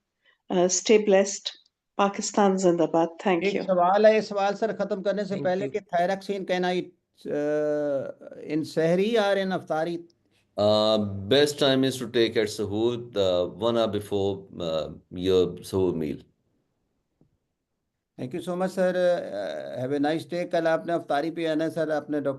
Stay blessed. Pakistan Zindabad. Thank एक you. सवाल है, सवाल sir खत्म करने से Thank पहले you. कि thyroxine can I in sehri or in aftari? Best time is to take at Sahur, 1 hour before your Sahur meal. Thank you so much, sir. Have a nice day. कल आपने अफ्तारी पे आना है sir, आपने doctor